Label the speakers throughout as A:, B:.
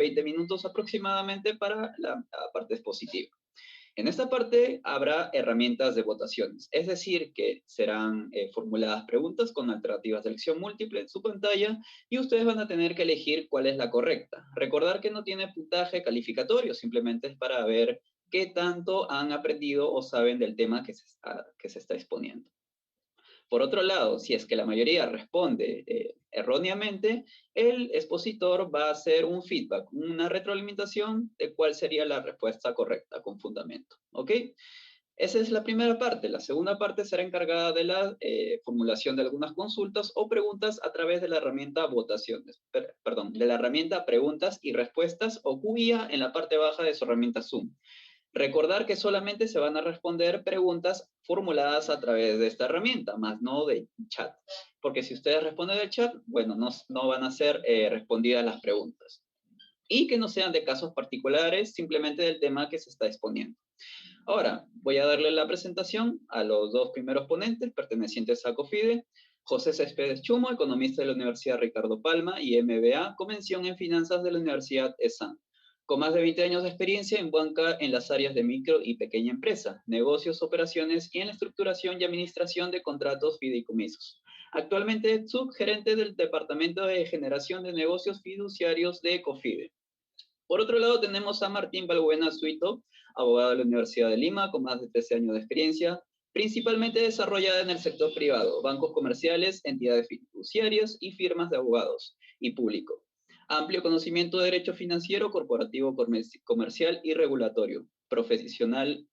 A: 20 minutos aproximadamente para la parte expositiva. En esta parte habrá herramientas de votaciones, es decir, que serán formuladas preguntas con alternativas de elección múltiple en su pantalla y ustedes van a tener que elegir cuál es la correcta. Recordar que no tiene puntaje calificatorio, simplemente es para ver qué tanto han aprendido o saben del tema que se está exponiendo. Por otro lado, si es que la mayoría responde erróneamente, el expositor va a hacer un feedback, una retroalimentación de cuál sería la respuesta correcta con fundamento. ¿Ok? Esa es la primera parte. La segunda parte será encargada de la formulación de algunas consultas o preguntas a través de la herramienta votaciones, perdón, de la herramienta preguntas y respuestas o QIA en la parte baja de su herramienta Zoom. Recordar que solamente se van a responder preguntas formuladas a través de esta herramienta, más no de chat. Porque si ustedes responden del chat, bueno, no van a ser respondidas las preguntas. Y que no sean de casos particulares, simplemente del tema que se está exponiendo. Ahora, voy a darle la presentación a los dos primeros ponentes pertenecientes a COFIDE. José Céspedes Chumo, economista de la Universidad Ricardo Palma y MBA, Convención en Finanzas de la Universidad ESAN, con más de 20 años de experiencia en banca en las áreas de micro y pequeña empresa, negocios, operaciones y en la estructuración y administración de contratos fideicomisos. Actualmente es subgerente del Departamento de Generación de Negocios Fiduciarios de COFIDE. Por otro lado, tenemos a Martín Balbuena Suito, abogado de la Universidad de Lima, con más de 13 años de experiencia, principalmente desarrollada en el sector privado, bancos comerciales, entidades fiduciarias y firmas de abogados y público. Amplio conocimiento de derecho financiero, corporativo, comercial y regulatorio. Profesional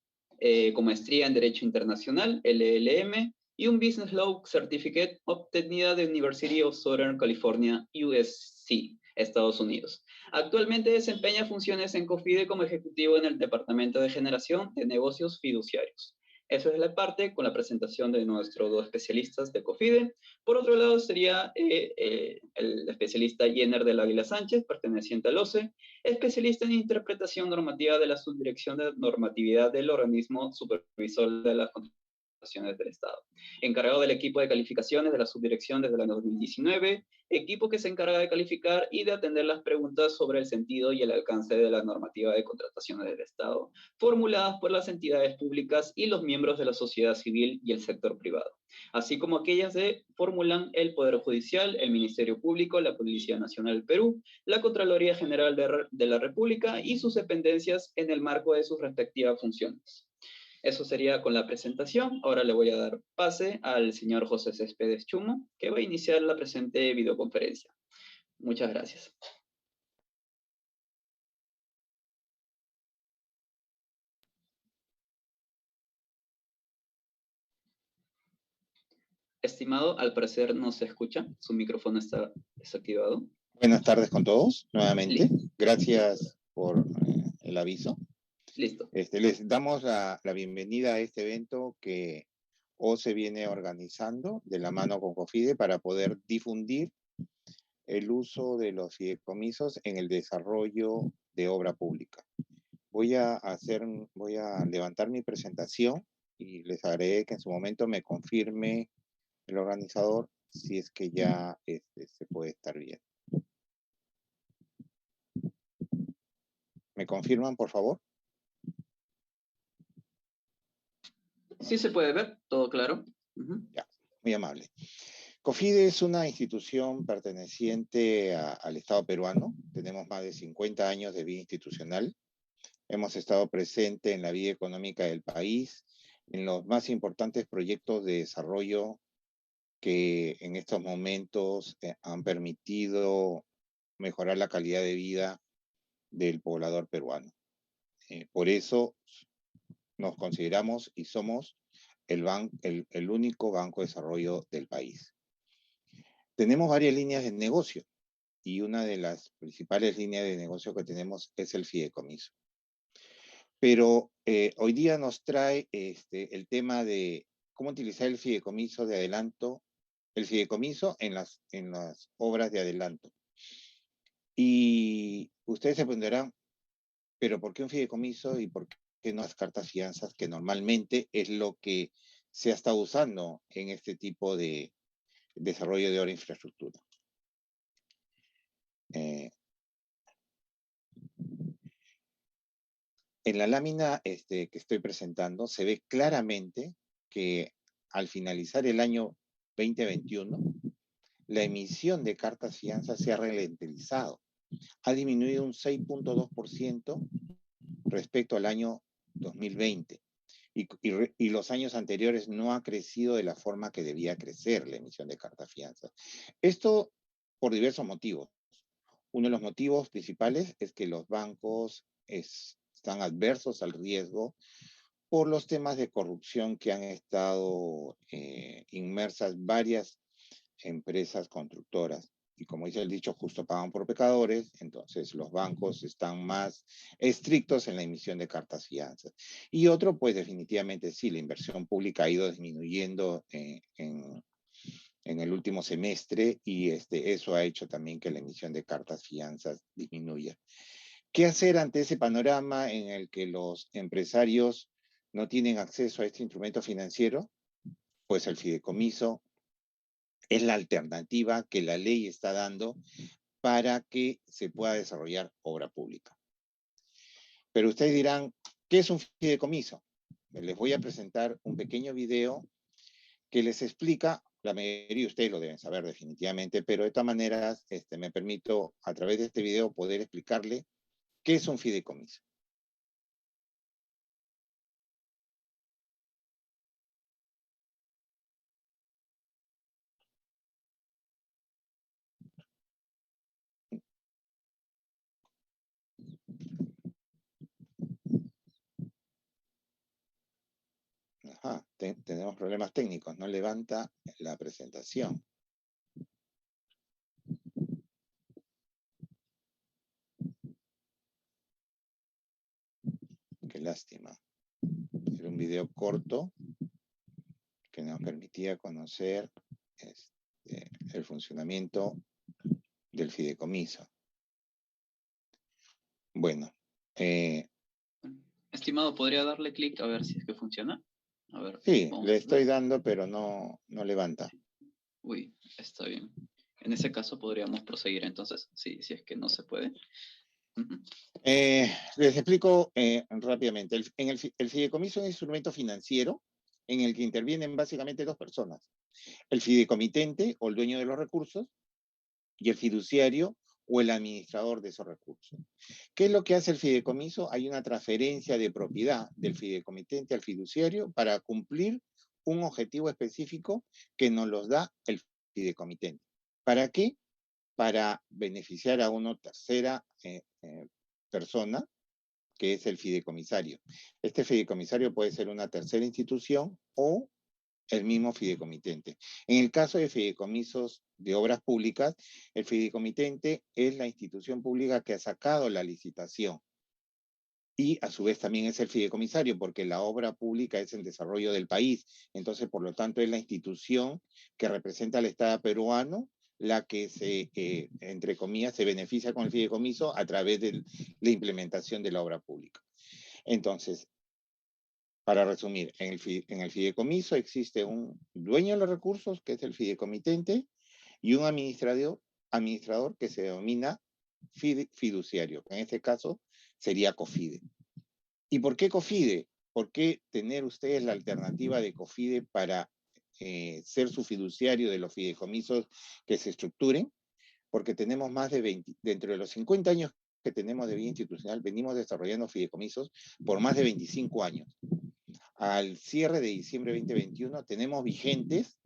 A: con maestría en Derecho Internacional, LLM, y un Business Law Certificate obtenida de University of Southern California, USC, Estados Unidos. Actualmente desempeña funciones en COFIDE como ejecutivo en el Departamento de Generación de Negocios Fiduciarios. Esa es la parte con la presentación de nuestros dos especialistas de COFIDE. Por otro lado sería el especialista Jenner del Águila Sánchez, perteneciente al OCE, especialista en interpretación normativa de la Subdirección de Normatividad del Organismo Supervisor de las Contrataciones del Estado. Encargado del equipo de calificaciones de la subdirección desde el año 2019, equipo que se encarga de calificar y de atender las preguntas sobre el sentido y el alcance de la normativa de contrataciones del Estado, formuladas por las entidades públicas y los miembros de la sociedad civil y el sector privado, así como aquellas que formulan el Poder Judicial, el Ministerio Público, la Policía Nacional del Perú, la Contraloría General de la República y sus dependencias en el marco de sus respectivas funciones. Eso sería con la presentación. Ahora le voy a dar pase al señor José Céspedes Chumo, que va a iniciar la presente videoconferencia. Muchas gracias. Estimado, al parecer no se escucha. Su micrófono está desactivado.
B: Buenas tardes con todos, nuevamente.
A: Listo.
B: Gracias por el aviso.
A: Listo.
B: Les damos la bienvenida a este evento que OCE viene organizando de la mano con COFIDE para poder difundir el uso de los fideicomisos en el desarrollo de obra pública. Voy a levantar mi presentación y les agregué que en su momento me confirme el organizador si es que ya se puede estar viendo. ¿Me confirman, por favor?
A: Sí se puede ver, todo claro.
B: Ya, muy amable. COFIDE es una institución perteneciente al Estado peruano. Tenemos más de 50 años de vida institucional. Hemos estado presentes en la vida económica del país, en los más importantes proyectos de desarrollo que en estos momentos han permitido mejorar la calidad de vida del poblador peruano. Por eso nos consideramos y somos el único banco de desarrollo del país. Tenemos varias líneas de negocio y una de las principales líneas de negocio que tenemos es el fideicomiso. Pero hoy día nos trae el tema de cómo utilizar el fideicomiso de adelanto, el fideicomiso en las obras de adelanto. Y ustedes se preguntarán, ¿pero por qué un fideicomiso y por qué no las cartas fianzas, que normalmente es lo que se ha estado usando en este tipo de desarrollo de obra de infraestructura? En la lámina que estoy presentando se ve claramente que al finalizar el año 2021, la emisión de cartas fianza se ha ralentizado. Ha disminuido un 6.2% respecto al año 2020. Y los años anteriores no ha crecido de la forma que debía crecer la emisión de cartas fianza. Esto por diversos motivos. Uno de los motivos principales es que los bancos están adversos al riesgo por los temas de corrupción que han estado inmersas varias empresas constructoras. Y como dice el dicho, justo pagan por pecadores, entonces los bancos están más estrictos en la emisión de cartas fianzas. Y otro, pues definitivamente sí, la inversión pública ha ido disminuyendo en el último semestre y eso ha hecho también que la emisión de cartas fianzas disminuya. ¿Qué hacer ante ese panorama en el que los empresarios no tienen acceso a este instrumento financiero? Pues el fideicomiso es la alternativa que la ley está dando para que se pueda desarrollar obra pública. Pero ustedes dirán, ¿qué es un fideicomiso? Les voy a presentar un pequeño video que les explica, la mayoría de ustedes lo deben saber definitivamente, pero de todas maneras me permito a través de este video poder explicarle qué es un fideicomiso. Ajá, tenemos problemas técnicos, no levanta la presentación. Qué lástima. Era un video corto que nos permitía conocer el funcionamiento del fideicomiso. Bueno.
A: Estimado, ¿podría darle clic a ver si es que funciona? A ver,
B: Sí, le estoy dando, pero no levanta.
A: Uy, está bien. En ese caso podríamos proseguir entonces, si es que no se puede.
B: Les explico rápidamente. El fideicomiso es un instrumento financiero en el que intervienen básicamente dos personas. El fideicomitente o el dueño de los recursos y el fiduciario o el administrador de esos recursos. ¿Qué es lo que hace el fideicomiso? Hay una transferencia de propiedad del fideicomitente al fiduciario para cumplir un objetivo específico que nos los da el fideicomitente. ¿Para qué? Para beneficiar a una tercera persona, que es el fideicomisario. Este fideicomisario puede ser una tercera institución o el mismo fideicomitente. En el caso de fideicomisos de obras públicas, el fideicomitente es la institución pública que ha sacado la licitación y a su vez también es el fideicomisario, porque la obra pública es el desarrollo del país. Entonces, por lo tanto, es la institución que representa al Estado peruano la que entre comillas, se beneficia con el fideicomiso a través de la implementación de la obra pública. Entonces, para resumir, en el fideicomiso existe un dueño de los recursos, que es el fideicomitente, y un administrador que se denomina fiduciario, que en este caso sería COFIDE. ¿Y por qué COFIDE? ¿Por qué tener ustedes la alternativa de COFIDE para ser su fiduciario de los fideicomisos que se estructuren? Porque tenemos más de 20, dentro de los 50 años que tenemos de vida institucional, venimos desarrollando fideicomisos por más de 25 años. Al cierre de diciembre de 2021 tenemos vigentes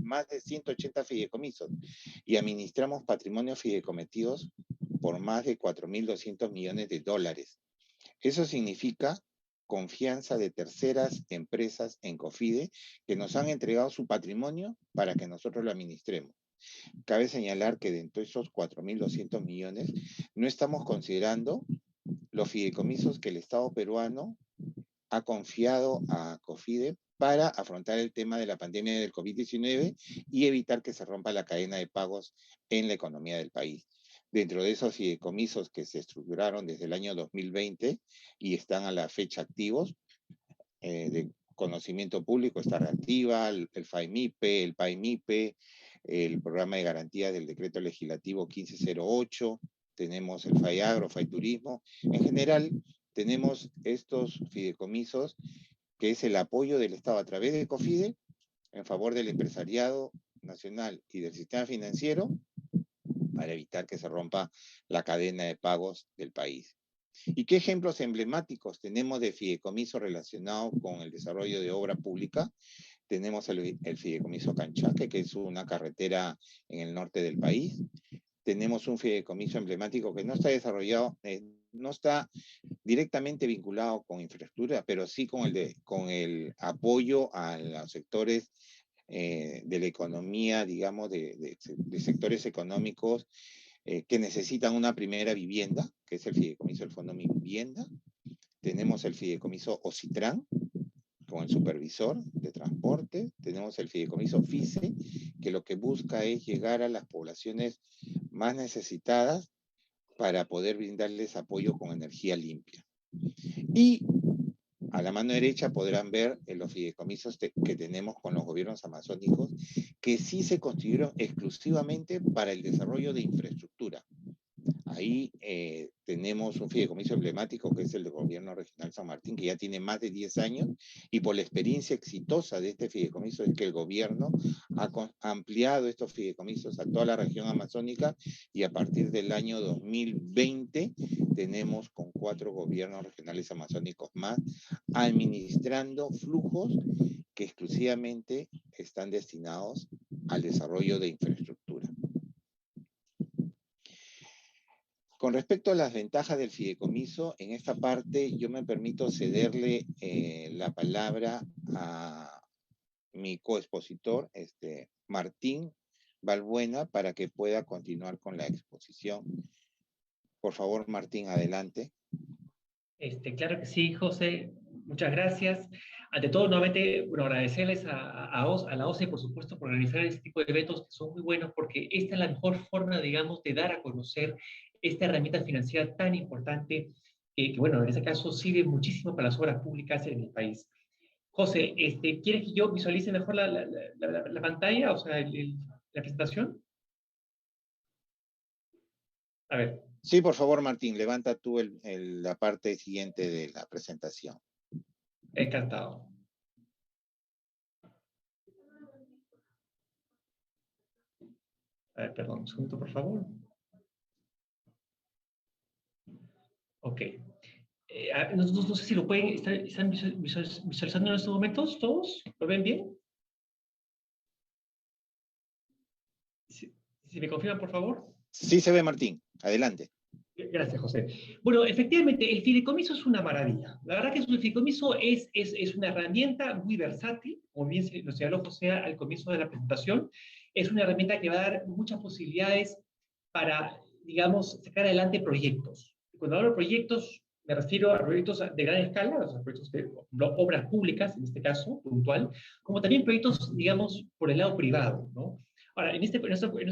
B: más de 180 fideicomisos y administramos patrimonios fideicometidos por más de 4.200 millones de dólares. Eso significa confianza de terceras empresas en COFIDE que nos han entregado su patrimonio para que nosotros lo administremos. Cabe señalar que dentro de esos 4.200 millones no estamos considerando los fideicomisos que el Estado peruano ha confiado a COFIDE para afrontar el tema de la pandemia del COVID-19 y evitar que se rompa la cadena de pagos en la economía del país. Dentro de esos fideicomisos que se estructuraron desde el año 2020 y están a la fecha activos, de conocimiento público está Reactiva, el FAIMIPE, el PAIMIPE, el programa de garantía del decreto legislativo 1508, tenemos el FAIAGRO, FAITurismo. En general, tenemos estos fideicomisos, que es el apoyo del Estado a través de COFIDE en favor del empresariado nacional y del sistema financiero para evitar que se rompa la cadena de pagos del país. ¿Y qué ejemplos emblemáticos tenemos de fideicomiso relacionado con el desarrollo de obra pública? Tenemos el fideicomiso Canchaque, que es una carretera en el norte del país. Tenemos un fideicomiso emblemático que no está desarrollado, no está directamente vinculado con infraestructura, pero sí con el apoyo a los sectores de la economía, digamos, de sectores económicos que necesitan una primera vivienda, que es el fideicomiso del Fondo Mi Vivienda. Tenemos el fideicomiso Ocitran, con el supervisor de transporte. Tenemos el fideicomiso FICE, que lo que busca es llegar a las poblaciones más necesitadas para poder brindarles apoyo con energía limpia. Y a la mano derecha podrán ver los fideicomisos que tenemos con los gobiernos amazónicos, que sí se constituyeron exclusivamente para el desarrollo de infraestructura. Ahí tenemos un fideicomiso emblemático que es el del Gobierno Regional San Martín, que ya tiene más de 10 años, y por la experiencia exitosa de este fideicomiso es que el gobierno ha ampliado estos fideicomisos a toda la región amazónica, y a partir del año 2020 tenemos con 4 gobiernos regionales amazónicos más administrando flujos que exclusivamente están destinados al desarrollo de infraestructura. Con respecto a las ventajas del fideicomiso, en esta parte yo me permito cederle la palabra a mi coexpositor, Martín Balbuena, para que pueda continuar con la exposición. Por favor, Martín, adelante.
C: Claro que sí, José. Muchas gracias. Ante todo, nuevamente, bueno, agradecerles a la OCE, por supuesto, por organizar este tipo de eventos que son muy buenos, porque esta es la mejor forma, digamos, de dar a conocer esta herramienta financiera tan importante, que, bueno, en este caso sirve muchísimo para las obras públicas en el país. José, ¿quieres que yo visualice mejor la pantalla, o sea, la presentación? A ver.
B: Sí, por favor, Martín, levanta tú la parte siguiente de la presentación.
C: Encantado. A ver, perdón, un segundo, por favor. Ok. No sé si lo pueden, ¿están visualizando en estos momentos todos? ¿Lo ven bien? Si me confirman, por favor.
B: Sí se ve, Martín. Adelante.
C: Gracias, José. Bueno, efectivamente, el fideicomiso es una maravilla. La verdad que el fideicomiso es una herramienta muy versátil, como bien lo señaló José al comienzo de la presentación. Es una herramienta que va a dar muchas posibilidades para, digamos, sacar adelante proyectos. Cuando hablo de proyectos, me refiero a proyectos de gran escala, o sea, proyectos de obras públicas, en este caso, puntual, como también proyectos, digamos, por el lado privado, ¿no? Ahora, en esta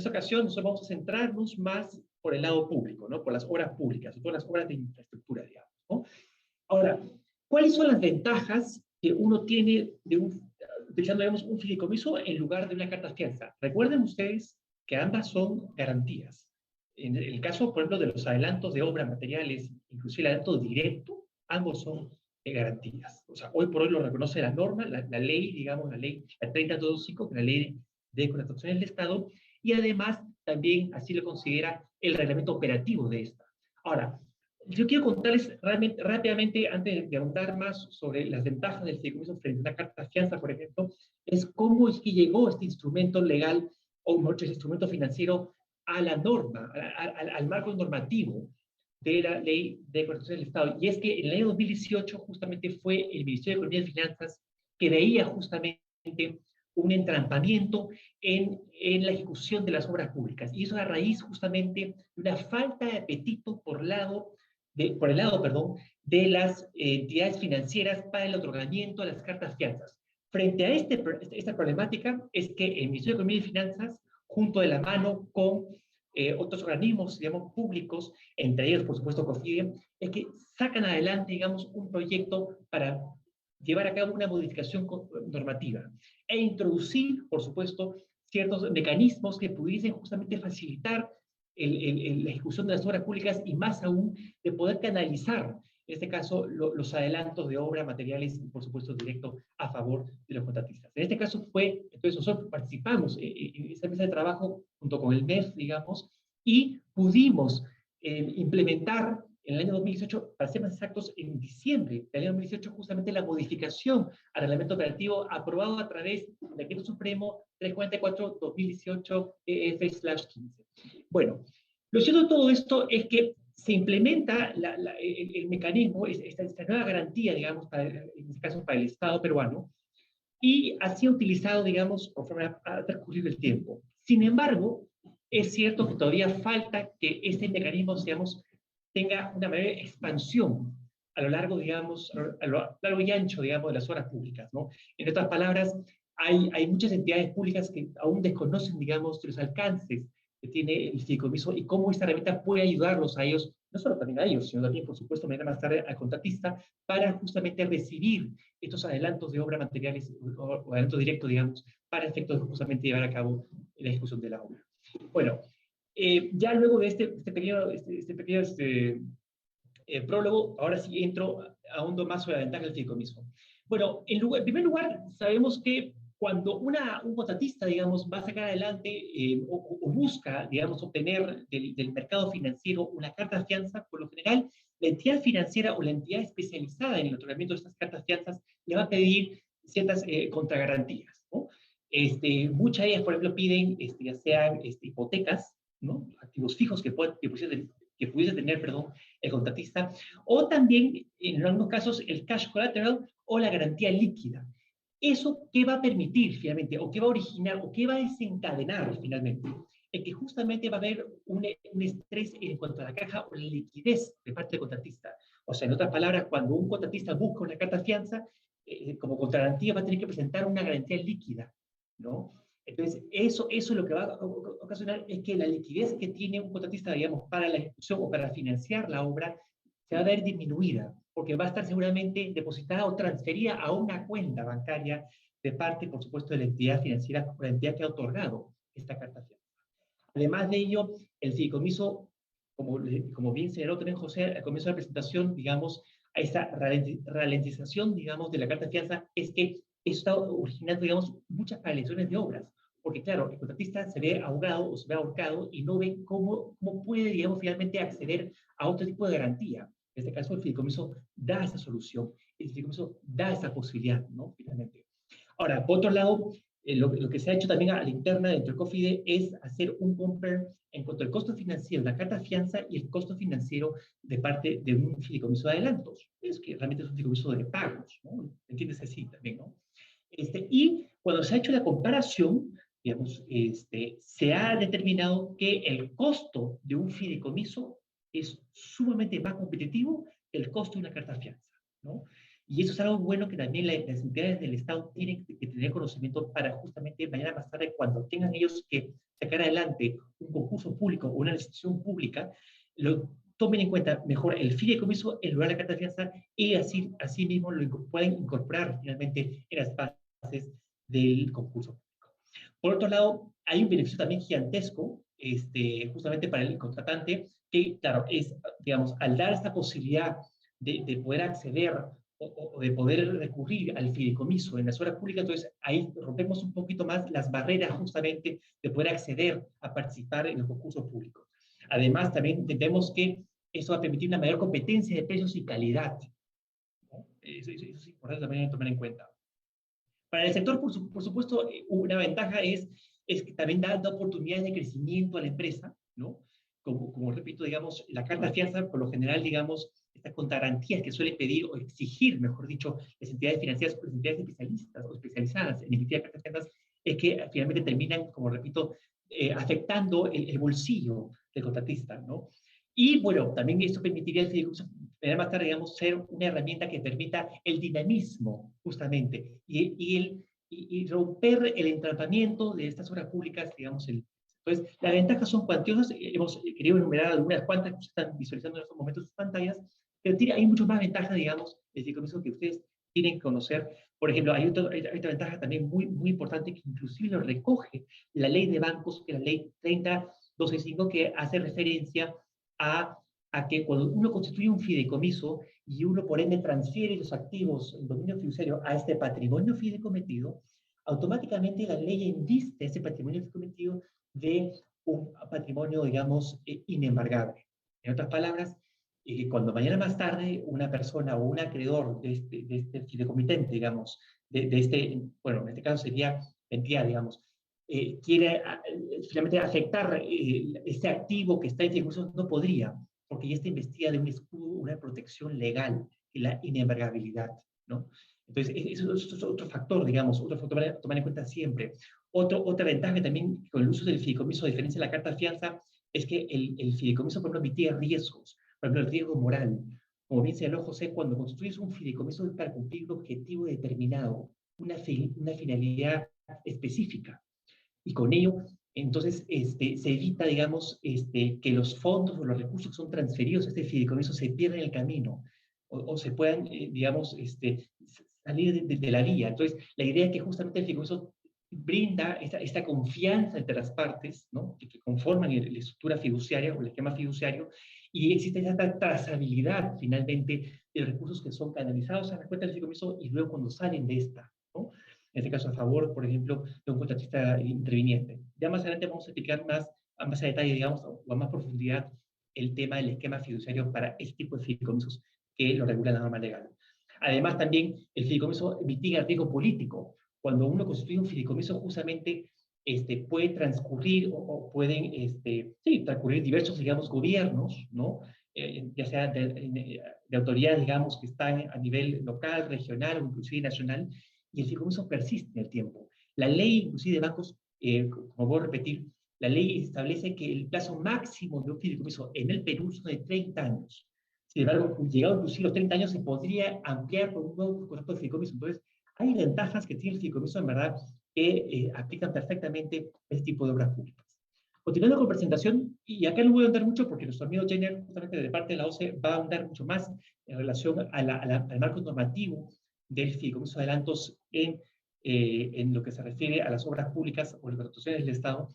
C: ocasión, nosotros vamos a centrarnos más por el lado público, ¿no? Por las obras públicas, todas las obras de infraestructura, digamos, ¿no? Ahora, ¿cuáles son las ventajas que uno tiene utilizando, digamos, un fideicomiso en lugar de una carta fianza? Recuerden ustedes que ambas son garantías. En el caso, por ejemplo, de los adelantos de obras materiales, inclusive el adelanto directo, ambos son garantías. O sea, hoy por hoy lo reconoce la norma, la ley, digamos, la 3025, que es la ley de contrataciones del Estado, y además también así lo considera el reglamento operativo de esta. Ahora, yo quiero contarles rápidamente, antes de ahondar más sobre las ventajas del fideicomiso frente a una carta fianza, por ejemplo, es cómo es que llegó este instrumento legal, o mejor dicho, este instrumento financiero, a la norma, al marco normativo de la ley de contrataciones del Estado. Y es que en el año 2018 justamente fue el Ministerio de Economía y Finanzas que veía justamente un entrampamiento en la ejecución de las obras públicas. Y eso a raíz justamente de una falta de apetito por el lado, de las entidades financieras para el otorgamiento de las cartas fianzas. Frente a esta problemática es que el Ministerio de Economía y Finanzas, junto de la mano con otros organismos, digamos, públicos, entre ellos, por supuesto, COFIDE, es que sacan adelante, digamos, un proyecto para llevar a cabo una modificación normativa e introducir, por supuesto, ciertos mecanismos que pudiesen justamente facilitar la ejecución de las obras públicas y más aún de poder canalizar en este caso, los adelantos de obra, materiales y, por supuesto, directo a favor de los contratistas. En este caso entonces nosotros participamos en esa mesa de trabajo junto con el MEF, digamos, y pudimos implementar en el año 2018, para ser más exactos, en diciembre del año 2018, justamente la modificación al reglamento operativo aprobado a través del Decreto Supremo 344-2018 EF/15. Bueno, lo cierto de todo esto es que se implementa el mecanismo, esta nueva garantía, digamos, en este caso para el Estado peruano, y ha sido utilizado, digamos, conforme ha transcurrido el tiempo. Sin embargo, es cierto que todavía falta que este mecanismo, digamos, tenga una mayor expansión a lo largo, digamos, a lo largo y ancho, digamos, de las obras públicas, ¿no? En otras palabras, hay muchas entidades públicas que aún desconocen, digamos, los alcances que tiene el fideicomiso y cómo esta herramienta puede ayudarlos a ellos, no solo también a ellos, sino también, por supuesto, mañana más tarde al contratista, para justamente recibir estos adelantos de obra materiales o adelanto directo, digamos, para efectos de justamente llevar a cabo la ejecución de la obra. Bueno, ya luego de este pequeño prólogo, ahora sí entro ahondo más sobre la ventaja del fideicomiso. Bueno, en primer lugar, sabemos que cuando un contratista, digamos, va a sacar adelante o busca, digamos, obtener del mercado financiero una carta fianza, por lo general, la entidad financiera o la entidad especializada en el otorgamiento de estas cartas fianzas le va a pedir ciertas contragarantías, ¿no? Muchas de ellas, por ejemplo, piden ya sean hipotecas, ¿no? Activos fijos que pudiese tener, perdón, el contratista, o también, en algunos casos, el cash collateral o la garantía líquida. ¿Eso qué va a permitir finalmente, o qué va a originar, o qué va a desencadenar finalmente? Es que justamente va a haber un estrés en cuanto a la caja o la liquidez de parte del contratista. O sea, en otras palabras, cuando un contratista busca una carta fianza, como contragarantía va a tener que presentar una garantía líquida, ¿no? Entonces, eso lo que va a ocasionar es que la liquidez que tiene un contratista, digamos, para la ejecución o para financiar la obra, se va a ver disminuida, porque va a estar seguramente depositada o transferida a una cuenta bancaria de parte, por supuesto, de la entidad financiera o la entidad que ha otorgado esta carta fianza. Además de ello, el fideicomiso, como bien señaló también José al comienzo de la presentación, digamos, a esa ralentización, digamos, de la carta fianza, es que está originando, digamos, muchas paralizaciones de obras. Porque, claro, el contratista se ve ahogado o se ve ahorcado y no ve cómo puede, digamos, finalmente acceder a otro tipo de garantía. En este caso, el fideicomiso da esa solución, el fideicomiso da esa posibilidad, ¿no? Finalmente. Ahora, por otro lado, lo que se ha hecho también a la interna dentro del COFIDE es hacer un compare en cuanto al costo financiero de la carta fianza y el costo financiero de parte de un fideicomiso de adelantos. Es que realmente es un fideicomiso de pagos, ¿no? ¿Entiendes así también, no? Y cuando se ha hecho la comparación, digamos, se ha determinado que el costo de un fideicomiso es sumamente más competitivo que el costo de una carta fianza, ¿no? Y eso es algo bueno que también las entidades del Estado tienen que tener conocimiento para justamente mañana más tarde, cuando tengan ellos que sacar adelante un concurso público o una licitación pública, lo tomen en cuenta mejor el fideicomiso en lugar de la carta de fianza y así mismo lo pueden incorporar finalmente en las bases del concurso público. Por otro lado, hay un beneficio también gigantesco, justamente para el contratante, que, claro, es, digamos, al dar esta posibilidad de poder acceder o de poder recurrir al fideicomiso en las obras públicas, entonces ahí rompemos un poquito más las barreras justamente de poder acceder a participar en los concursos públicos. Además, también entendemos que eso va a permitir una mayor competencia de precios y calidad, ¿no? Eso es importante también tomar en cuenta. Para el sector, por supuesto, una ventaja es que también da oportunidades de crecimiento a la empresa, ¿no? Como repito, digamos, la carta de fianza, por lo general, digamos, estas contragarantías que suele pedir o exigir, mejor dicho, las entidades financieras o las entidades especialistas o especializadas en emitir cartas de fianzas, es que finalmente terminan, como repito, afectando el bolsillo del contratista, ¿no? Y bueno, también esto permitiría al fideicomiso más tarde, digamos, ser una herramienta que permita el dinamismo, justamente, y romper el entrampamiento de estas obras públicas, digamos. Entonces, las ventajas son cuantiosas, hemos querido enumerar algunas cuantas que se están visualizando en estos momentos en sus pantallas, pero hay muchas más ventajas, digamos, del fideicomiso que ustedes tienen que conocer. Por ejemplo, hay otra ventaja también muy importante que inclusive lo recoge la ley de bancos, que es la ley 30.265, que hace referencia a a que cuando uno constituye un fideicomiso y uno por ende transfiere los activos en dominio fiduciario a este patrimonio fideicometido, automáticamente la ley inviste ese patrimonio fideicometido de un patrimonio, digamos, inembargable. En otras palabras, cuando mañana más tarde una persona o un acreedor de este fideicomitente, digamos, bueno, en este caso sería entidad, digamos, quiere finalmente afectar este activo que está en fideicomiso, no podría, porque ya está investida de un escudo, una protección legal, y la inembargabilidad, ¿no? Entonces, eso es otro factor, digamos, otro factor a tomar en cuenta siempre. Otra ventaja también con el uso del fideicomiso, a diferencia de la carta fianza, es que el fideicomiso, por ejemplo, mitiga riesgos, por ejemplo, el riesgo moral. Como bien señaló José, cuando construyes un fideicomiso es para cumplir un objetivo determinado, una finalidad específica. Y con ello, entonces, se evita, digamos, que los fondos o los recursos que son transferidos a este fideicomiso se pierdan en el camino o se puedan, digamos, salir de la vía. Entonces, la idea es que justamente el fideicomiso brinda esta confianza entre las partes, ¿no? que conforman la estructura fiduciaria o el esquema fiduciario, y existe esta trazabilidad, finalmente, de recursos que son canalizados a la cuenta del fideicomiso y luego cuando salen de esta, ¿no? En este caso a favor, por ejemplo, de un contratista interviniente. Ya más adelante vamos a explicar más a detalle, digamos, o a más profundidad el tema del esquema fiduciario para este tipo de fideicomisos que lo regula la norma legal. Además, también el fideicomiso mitiga el riesgo político. Cuando uno constituye un fideicomiso, justamente puede transcurrir o pueden transcurrir diversos, digamos, gobiernos, ¿no? Ya sea de autoridades, digamos, que están a nivel local, regional o inclusive nacional, y el fideicomiso persiste en el tiempo. La ley, inclusive de bancos, como voy a repetir, la ley establece que el plazo máximo de un fideicomiso en el Perú son de 30 años. Sin embargo, llegado inclusive los 30 años, se podría ampliar por un nuevo contrato de fideicomiso. Entonces, hay ventajas que tiene el fideicomiso, en verdad, que aplican perfectamente este tipo de obras públicas. Continuando con presentación, y acá no voy a ahondar mucho porque nuestro amigo Jenner, justamente de parte de la OCE, va a ahondar mucho más en relación al marco normativo del fideicomiso de adelantos en lo que se refiere a las obras públicas o las contrataciones del Estado.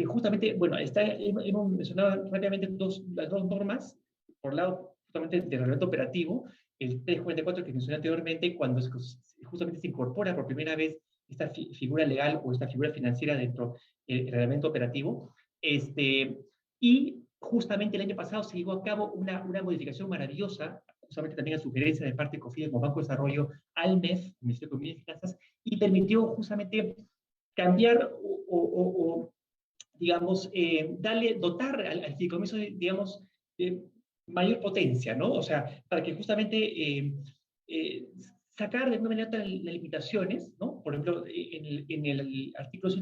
C: Justamente, bueno, hemos mencionado rápidamente las dos normas. Por un lado, justamente del reglamento operativo, el 344 que mencioné anteriormente, cuando justamente se incorpora por primera vez esta figura legal o esta figura financiera dentro del reglamento operativo. Y justamente el año pasado se llevó a cabo una modificación maravillosa, justamente también a sugerencia de parte de COFIDE como Banco de Desarrollo al MEF, el Ministerio de Economía y Finanzas, y permitió justamente cambiar digamos, dotar al fideicomiso, digamos, mayor potencia, ¿no? O sea, para que justamente sacar de alguna manera las limitaciones, ¿no? Por ejemplo, en el artículo,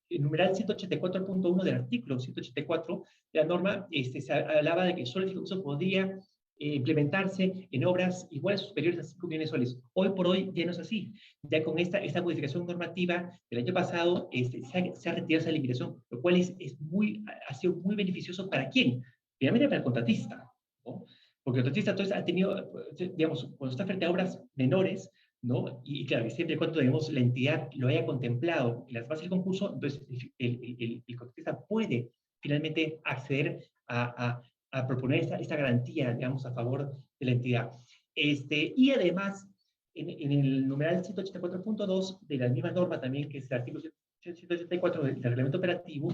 C: el numeral 184.1 del artículo 184 de la norma, se hablaba de que solo el fideicomiso podría implementarse en obras iguales o superiores a 5 millones de soles. Hoy por hoy ya no es así. Ya con esta modificación normativa del año pasado se ha retirado esa limitación, lo cual ha sido muy beneficioso para quién. Primeramente para el contratista, ¿no? Porque el contratista entonces ha tenido, digamos, cuando está frente a obras menores, ¿no? Y claro, siempre y cuando, digamos, la entidad lo haya contemplado en las bases del concurso, entonces el contratista puede finalmente acceder a proponer esta garantía, digamos, a favor de la entidad. Y además, en el numeral 184.2 de la misma norma también, que es el artículo 184 del reglamento operativo,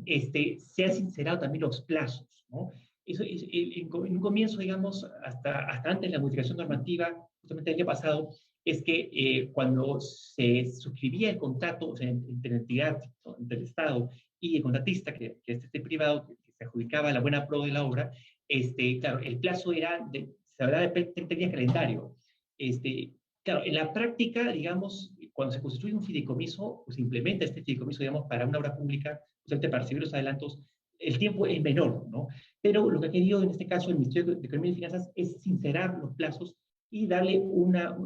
C: se han sincerado también los plazos, ¿no? Eso en un comienzo, digamos, hasta antes de la modificación normativa, justamente el año pasado, es que cuando se suscribía el contrato, o sea, entre la entidad, ¿no?, entre el Estado y el contratista, que es este privado, que se adjudicaba la buena pro de la obra, claro, el plazo se hablaba de 30 días calendario. Claro, en la práctica, digamos, cuando se constituye un fideicomiso, pues se implementa este fideicomiso, digamos, para una obra pública, justamente para recibir los adelantos, el tiempo es menor, ¿no? Pero lo que ha querido en este caso el Ministerio de Economía y Finanzas es sincerar los plazos y darle una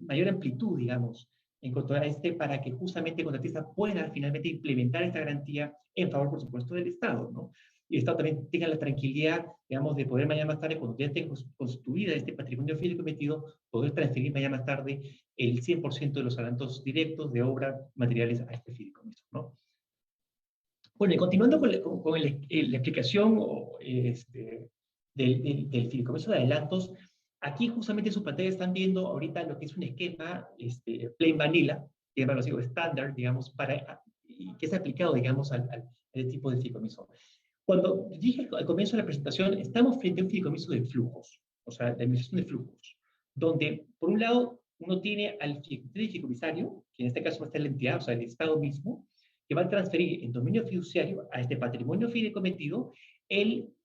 C: mayor amplitud, digamos, en cuanto a para que justamente el contratista pueda finalmente implementar esta garantía en favor, por supuesto, del Estado, ¿no? Y el Estado también tenga la tranquilidad, digamos, de poder mañana más tarde, cuando ya tenga construida este patrimonio fideicometido, poder transferir mañana más tarde el 100% de los adelantos directos de obra materiales a este fideicomiso, ¿no? Bueno, y continuando con la explicación del fideicomiso de adelantos, aquí justamente en su pantalla están viendo ahorita lo que es un esquema plain vanilla, llamarlo así, o estándar, digamos, y que es aplicado, digamos, al tipo de fideicomiso. Cuando dije al comienzo de la presentación, estamos frente a un fideicomiso de flujos, o sea, de administración de flujos, donde, por un lado, uno tiene al fideicomisario, que en este caso va a ser la entidad, o sea, el Estado mismo, que va a transferir en dominio fiduciario a este patrimonio fideicometido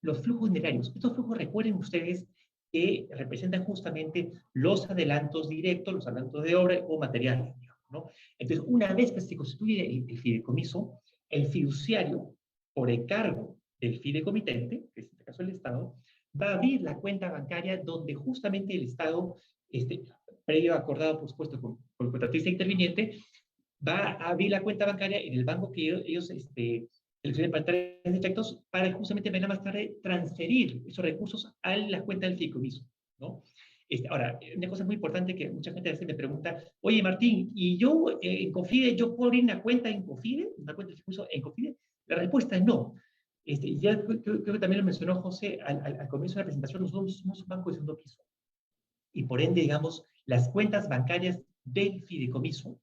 C: los flujos dinerarios. Estos flujos, recuerden ustedes, que representan justamente los adelantos directos, los adelantos de obra o materiales, digamos, ¿no? Entonces, una vez que se constituye el fideicomiso, el fiduciario, por encargo del fideicomitente, que es en este caso el Estado, va a abrir la cuenta bancaria donde justamente el Estado, previo acordado, por supuesto, con el contratista interviniente, va a abrir la cuenta bancaria en el banco que ellos seleccionen para tales efectos, para justamente más tarde transferir esos recursos a la cuenta del fideicomiso, ¿no? Ahora, una cosa muy importante que mucha gente a veces me pregunta, oye Martín, ¿y yo en Confide, yo puedo abrir una cuenta en Confide, una cuenta de fideicomiso en Confide? La respuesta es no. Ya creo que también lo mencionó José al comienzo de la presentación, nosotros somos un banco de segundo piso. Y por ende, digamos, las cuentas bancarias del fideicomiso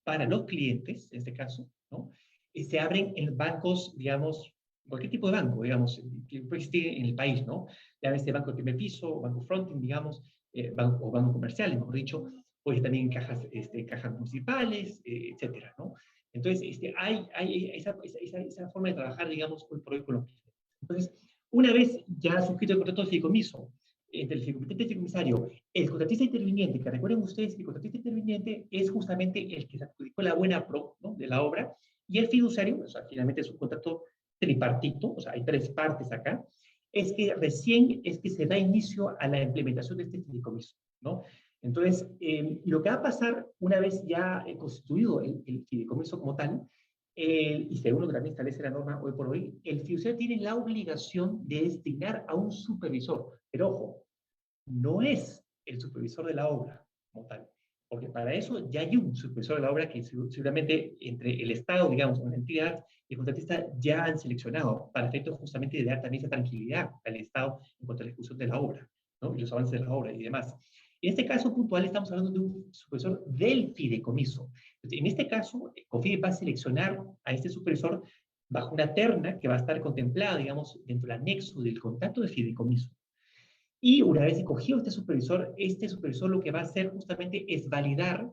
C: para los clientes, en este caso, ¿no? Se abren en bancos, digamos, cualquier tipo de banco, digamos, que puede existir en el país, ¿no? Llámese banco de primer piso, banco fronting, digamos, o banco comercial, mejor dicho, pues también cajas municipales, etcétera, ¿no? Entonces, hay esa forma de trabajar, digamos, hoy por hoy con los clientes. Entonces, una vez ya suscrito el contrato de fideicomiso, entre el fideicomitente y el fideicomisario, el contratista interviniente, que recuerden ustedes que el contratista interviniente es justamente el que se adjudicó la buena pro, ¿no?, de la obra, y el fiduciario, o sea, finalmente es un contrato tripartito, o sea, hay tres partes acá, es que recién es que se da inicio a la implementación de este fideicomiso, ¿no? Entonces, lo que va a pasar una vez ya constituido el fideicomiso como tal, y según lo que también establece la norma hoy por hoy, el fiduciario tiene la obligación de designar a un supervisor. Pero ojo, no es el supervisor de la obra como tal, porque para eso ya hay un supervisor de la obra que seguramente entre el Estado, digamos, una entidad y el contratista ya han seleccionado para efectos justamente de dar también esa tranquilidad al Estado en cuanto a la ejecución de la obra, ¿no?, y los avances de la obra y demás. En este caso puntual estamos hablando de un supervisor del fideicomiso. Entonces, en este caso, COFIDE va a seleccionar a este supervisor bajo una terna que va a estar contemplada, digamos, dentro del anexo del contrato de fideicomiso. Y una vez escogido este supervisor lo que va a hacer justamente es validar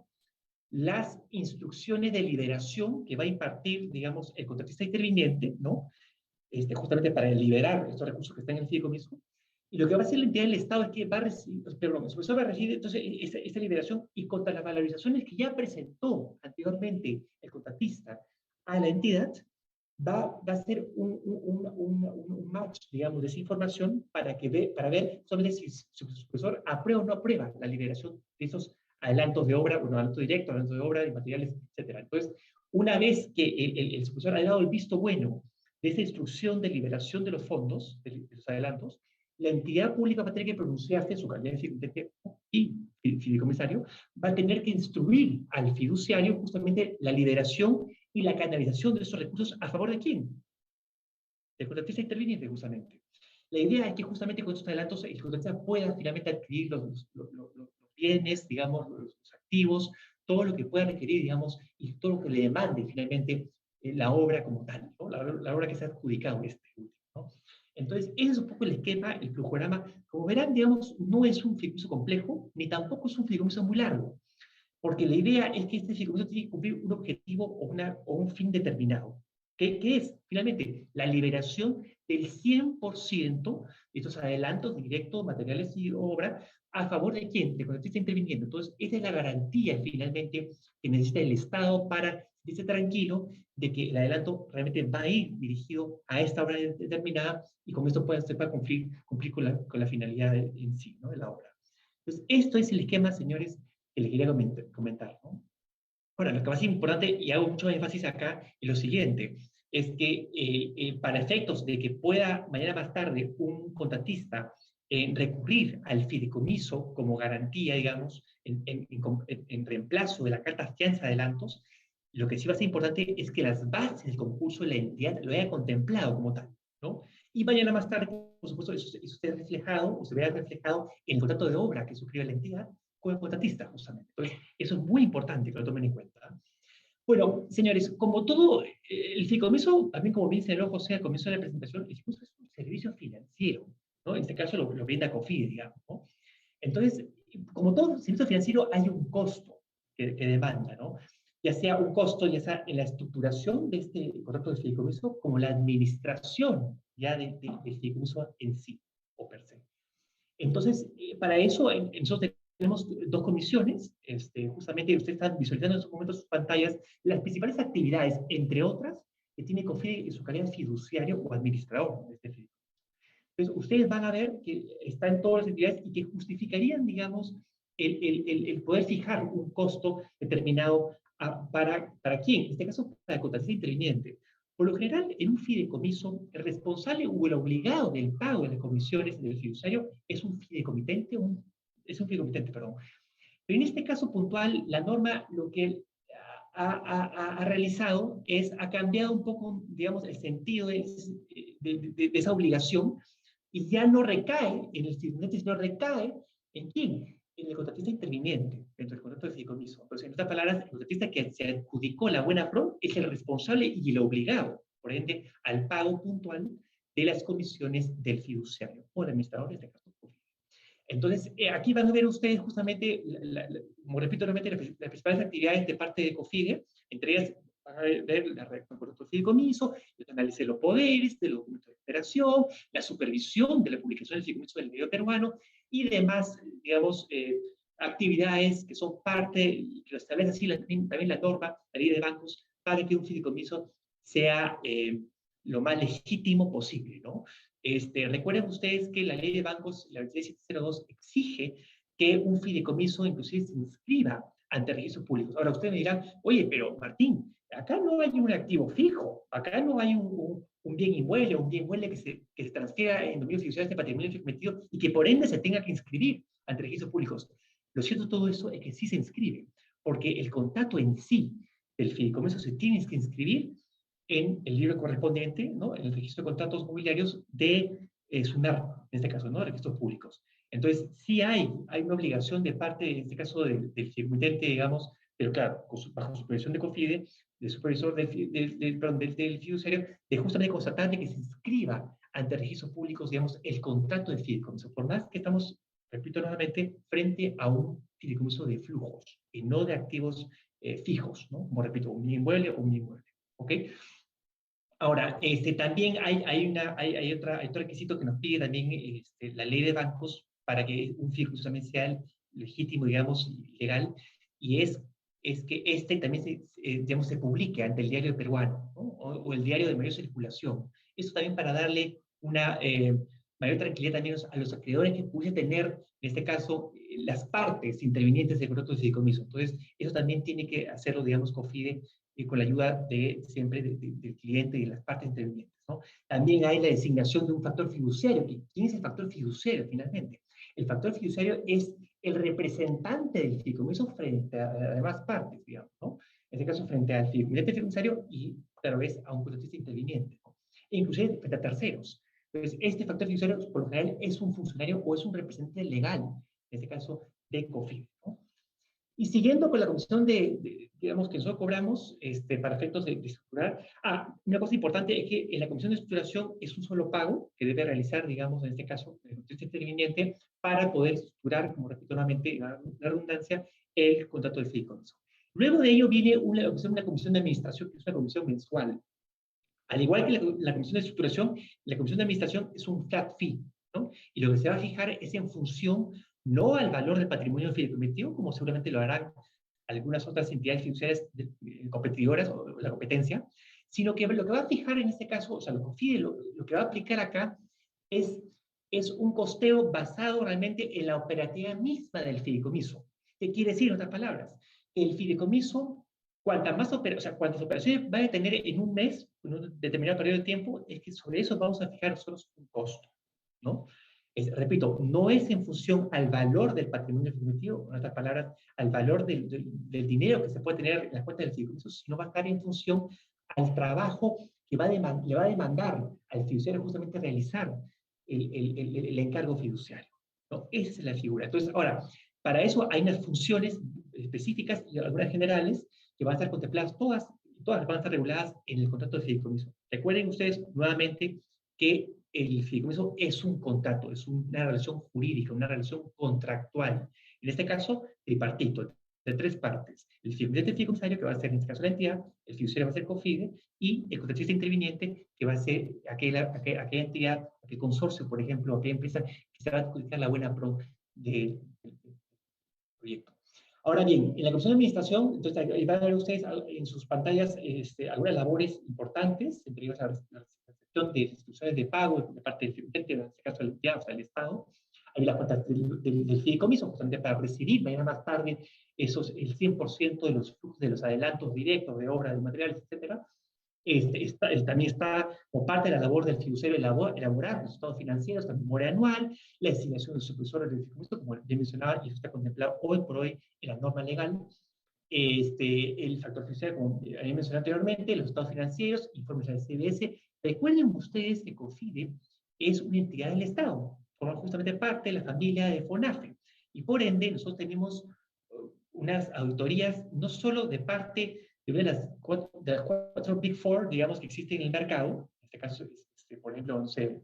C: las instrucciones de liberación que va a impartir, digamos, el contratista interviniente, ¿no? Justamente para liberar estos recursos que están en el fideicomiso. Y lo que va a hacer la entidad del Estado es que va a recibir, perdón, el supervisor va a recibir entonces esta liberación, y contra las valorizaciones que ya presentó anteriormente el contratista a la entidad, va a hacer un match, digamos, de esa información para ver solamente si su supervisor aprueba o no aprueba la liberación de esos adelantos de obra, bueno, adelanto directo, adelanto de obra, de materiales, etc. Entonces, una vez que el supervisor ha dado el visto bueno de esa instrucción de liberación de los fondos, de los adelantos, la entidad pública va a tener que pronunciarse en su calidad de fideicomitente y fideicomisario, va a tener que instruir al fiduciario justamente la liberación y la canalización de esos recursos a favor de quién? Del contratista interviniente, justamente. La idea es que justamente con estos adelantos el contratista pueda finalmente adquirir los bienes, digamos, los activos, todo lo que pueda requerir, digamos, y todo lo que le demande finalmente la obra como tal, ¿no? La obra que se ha adjudicado en este último, ¿no? Entonces, ese es un poco el esquema, el flujograma. Como verán, digamos, no es un fideicomiso complejo, ni tampoco es un fideicomiso muy largo, porque la idea es que este fideicomiso tiene que cumplir un objetivo o un fin determinado, que es, finalmente, la liberación del 100% de estos adelantos directos, materiales y obra, ¿a favor de quién? De cuando está interviniendo. Entonces, esa es la garantía, finalmente, que necesita el Estado para estar tranquilo de que el adelanto realmente va a ir dirigido a esta obra determinada, y con esto puede cumplir con la finalidad en sí, ¿no?, de la obra. Entonces, esto es el esquema, señores, que les quería comentar, ¿no? Ahora, lo que más es importante, y hago mucho énfasis acá, es lo siguiente, es que para efectos de que pueda mañana más tarde un contratista recurrir al fideicomiso como garantía, digamos, en reemplazo de la carta fianza de adelantos, lo que sí va a ser importante es que las bases del concurso de la entidad lo haya contemplado como tal, ¿no? Y mañana más tarde por supuesto, eso se ha reflejado, o se verá reflejado en el contrato de obra que suscribe la entidad con el contratista, justamente. Entonces, eso es muy importante que lo tomen en cuenta. Bueno, señores, como todo, el fideicomiso, también como bien señaló José al comienzo de la presentación, el fideicomiso es un servicio financiero, ¿no? En este caso lo brinda COFIDE, digamos, ¿no? Entonces, como todo servicio financiero, hay un costo que demanda, ¿no? Ya sea un costo, ya sea en la estructuración de este contrato de fideicomiso, como la administración ya del fideicomiso en sí, o per se. Entonces, para eso, nosotros tenemos dos comisiones, justamente ustedes están visualizando en sus momentos sus pantallas, las principales actividades, entre otras, que tiene COFIDE en su calidad de fiduciario o administrador de este fideicomiso. Entonces, ustedes van a ver que está en todas las entidades y que justificarían, digamos, el poder fijar un costo determinado ¿para quién? En este caso, para el contratista interviniente. Por lo general, en un fideicomiso, el responsable o el obligado del pago de las comisiones del fiduciario es un fideicomitente, perdón. Pero en este caso puntual, la norma lo que ha realizado ha cambiado un poco, digamos, el sentido de esa obligación y ya no recae en el fideicomitente, sino recae ¿en quién? En el contratista interviniente dentro del contrato de fideicomiso. Entonces, en otras palabras, el contratista que se adjudicó la buena pro es el responsable y el obligado, por ende, al pago puntual de las comisiones del fiduciario o del administrador, en este caso. Entonces, aquí van a ver ustedes justamente, como repito nuevamente, las principales actividades de parte de COFIDE, entre ellas van a ver la redacción por otro fideicomiso, el análisis de los poderes, de los documentos de operación, la supervisión de la publicación del fideicomiso del medio peruano y demás, digamos, actividades que son parte, que lo establece así también la norma, la ley de bancos, para que un fideicomiso sea lo más legítimo posible, ¿no? Recuerden ustedes que la ley de bancos, la 23702, exige que un fideicomiso inclusive se inscriba ante registros públicos. Ahora ustedes me dirán, oye, pero Martín, acá no hay un activo fijo, acá no hay un bien inmueble que se transfiera en dominio fiduciario de patrimonio cometido y que por ende se tenga que inscribir ante registros públicos. Lo cierto de todo eso es que sí se inscribe, porque el contrato en sí del fideicomiso se tiene que inscribir en el libro correspondiente, ¿no? En el registro de contratos mobiliarios de SUNAR, en este caso, ¿no? Registros públicos. Entonces, sí hay una obligación de parte, en este caso, del fideicomitente, digamos, pero claro, bajo supervisión de COFIDE, del supervisor del fiduciario, de justamente constatar de que se inscriba ante registros públicos, digamos, el contrato de fideicomiso. Por más que estamos, repito nuevamente, frente a un fideicomiso de flujos y no de activos fijos, ¿no? Como repito, un inmueble o un inmueble. ¿Ok? Ahora, también hay otro requisito que nos pide también la ley de bancos para que un fideicomiso también sea legítimo, digamos, legal, y es que también digamos, se publique ante el diario peruano, ¿no? o el diario de mayor circulación. Esto también para darle una mayor tranquilidad también a los acreedores que pudiesen tener, en este caso, las partes intervinientes del contrato de fideicomiso. Entonces, eso también tiene que hacerlo, digamos, COFIDE con la ayuda siempre del cliente y de las partes intervinientes, ¿no? También hay la designación de un factor fiduciario. ¿Quién es el factor fiduciario finalmente? El factor fiduciario es el representante del fideicomiso frente a las demás partes, digamos, ¿no? En este caso, frente al fideicomitente fiduciario y, claro, vez, a un contratista interviniente, ¿no? E inclusive frente a terceros. Entonces, este factor fiduciario, por lo general, es un funcionario o es un representante legal, en este caso, de COFIDE, ¿no? Y siguiendo con la comisión digamos, que nosotros cobramos para efectos de estructurar. Una cosa importante es que en la comisión de estructuración es un solo pago que debe realizar, digamos, en este caso, el contratista interviniente para poder estructurar, como repito nuevamente, la redundancia, el contrato de fideicomiso. Luego de ello viene una comisión de administración, que es una comisión mensual. Al igual que la comisión de estructuración, la comisión de administración es un flat fee, ¿no? Y lo que se va a fijar es en función no al valor del patrimonio fideicomitivo, como seguramente lo harán algunas otras entidades fiduciarias competidoras o la competencia, sino que lo que va a fijar en este caso, o sea, lo que va a aplicar acá es un costeo basado realmente en la operativa misma del fideicomiso. ¿Qué quiere decir, en otras palabras? El fideicomiso, cuantas operaciones va a tener en un mes, en un determinado periodo de tiempo, es que sobre eso vamos a fijar nosotros un costo, ¿no? Repito, no es en función al valor del patrimonio fideicomitivo, en otras palabras, al valor del dinero que se puede tener en las cuentas del fideicomiso, sino va a estar en función al trabajo que le va a demandar al fiduciario justamente realizar el encargo fiduciario, ¿no? Esa es la figura. Entonces, ahora, para eso hay unas funciones específicas y algunas generales que van a estar contempladas, todas van a estar reguladas en el contrato de fideicomiso. Recuerden ustedes nuevamente que el fideicomiso es un contrato, es una relación jurídica, una relación contractual. En este caso, tripartito, de tres partes. El fideicomisario, que va a ser en este caso la entidad, el fiduciario va a ser COFIDE, y el contratista interviniente, que va a ser aquella entidad, aquel consorcio, por ejemplo, aquella empresa que se va a adjudicar la buena pro del proyecto. Ahora bien, en la Comisión de Administración, entonces ahí van a ver ustedes en sus pantallas algunas labores importantes, entre ellas la recepción de instituciones de pago de parte del cliente, en este caso el entidad, o sea, el Estado. Hay las cuentas del fideicomiso, justamente para recibir mañana más tarde el 100% de los flujos, de los adelantos directos de obras, de materiales, etcétera. También está, como parte de la labor del fiduciario, elaborar los estados financieros, la memoria anual, la designación de supervisores del fideicomiso, como ya mencionaba, y eso está contemplado hoy por hoy en la norma legal. El factor fiduciario, como ya mencioné anteriormente, los estados financieros, informes del CBS. Recuerden ustedes que COFIDE es una entidad del Estado, forma justamente parte de la familia de FONAFE, y por ende nosotros tenemos unas auditorías no solo de parte de las cuatro Big Four, digamos, que existen en el mercado. En este caso, por ejemplo, no sé,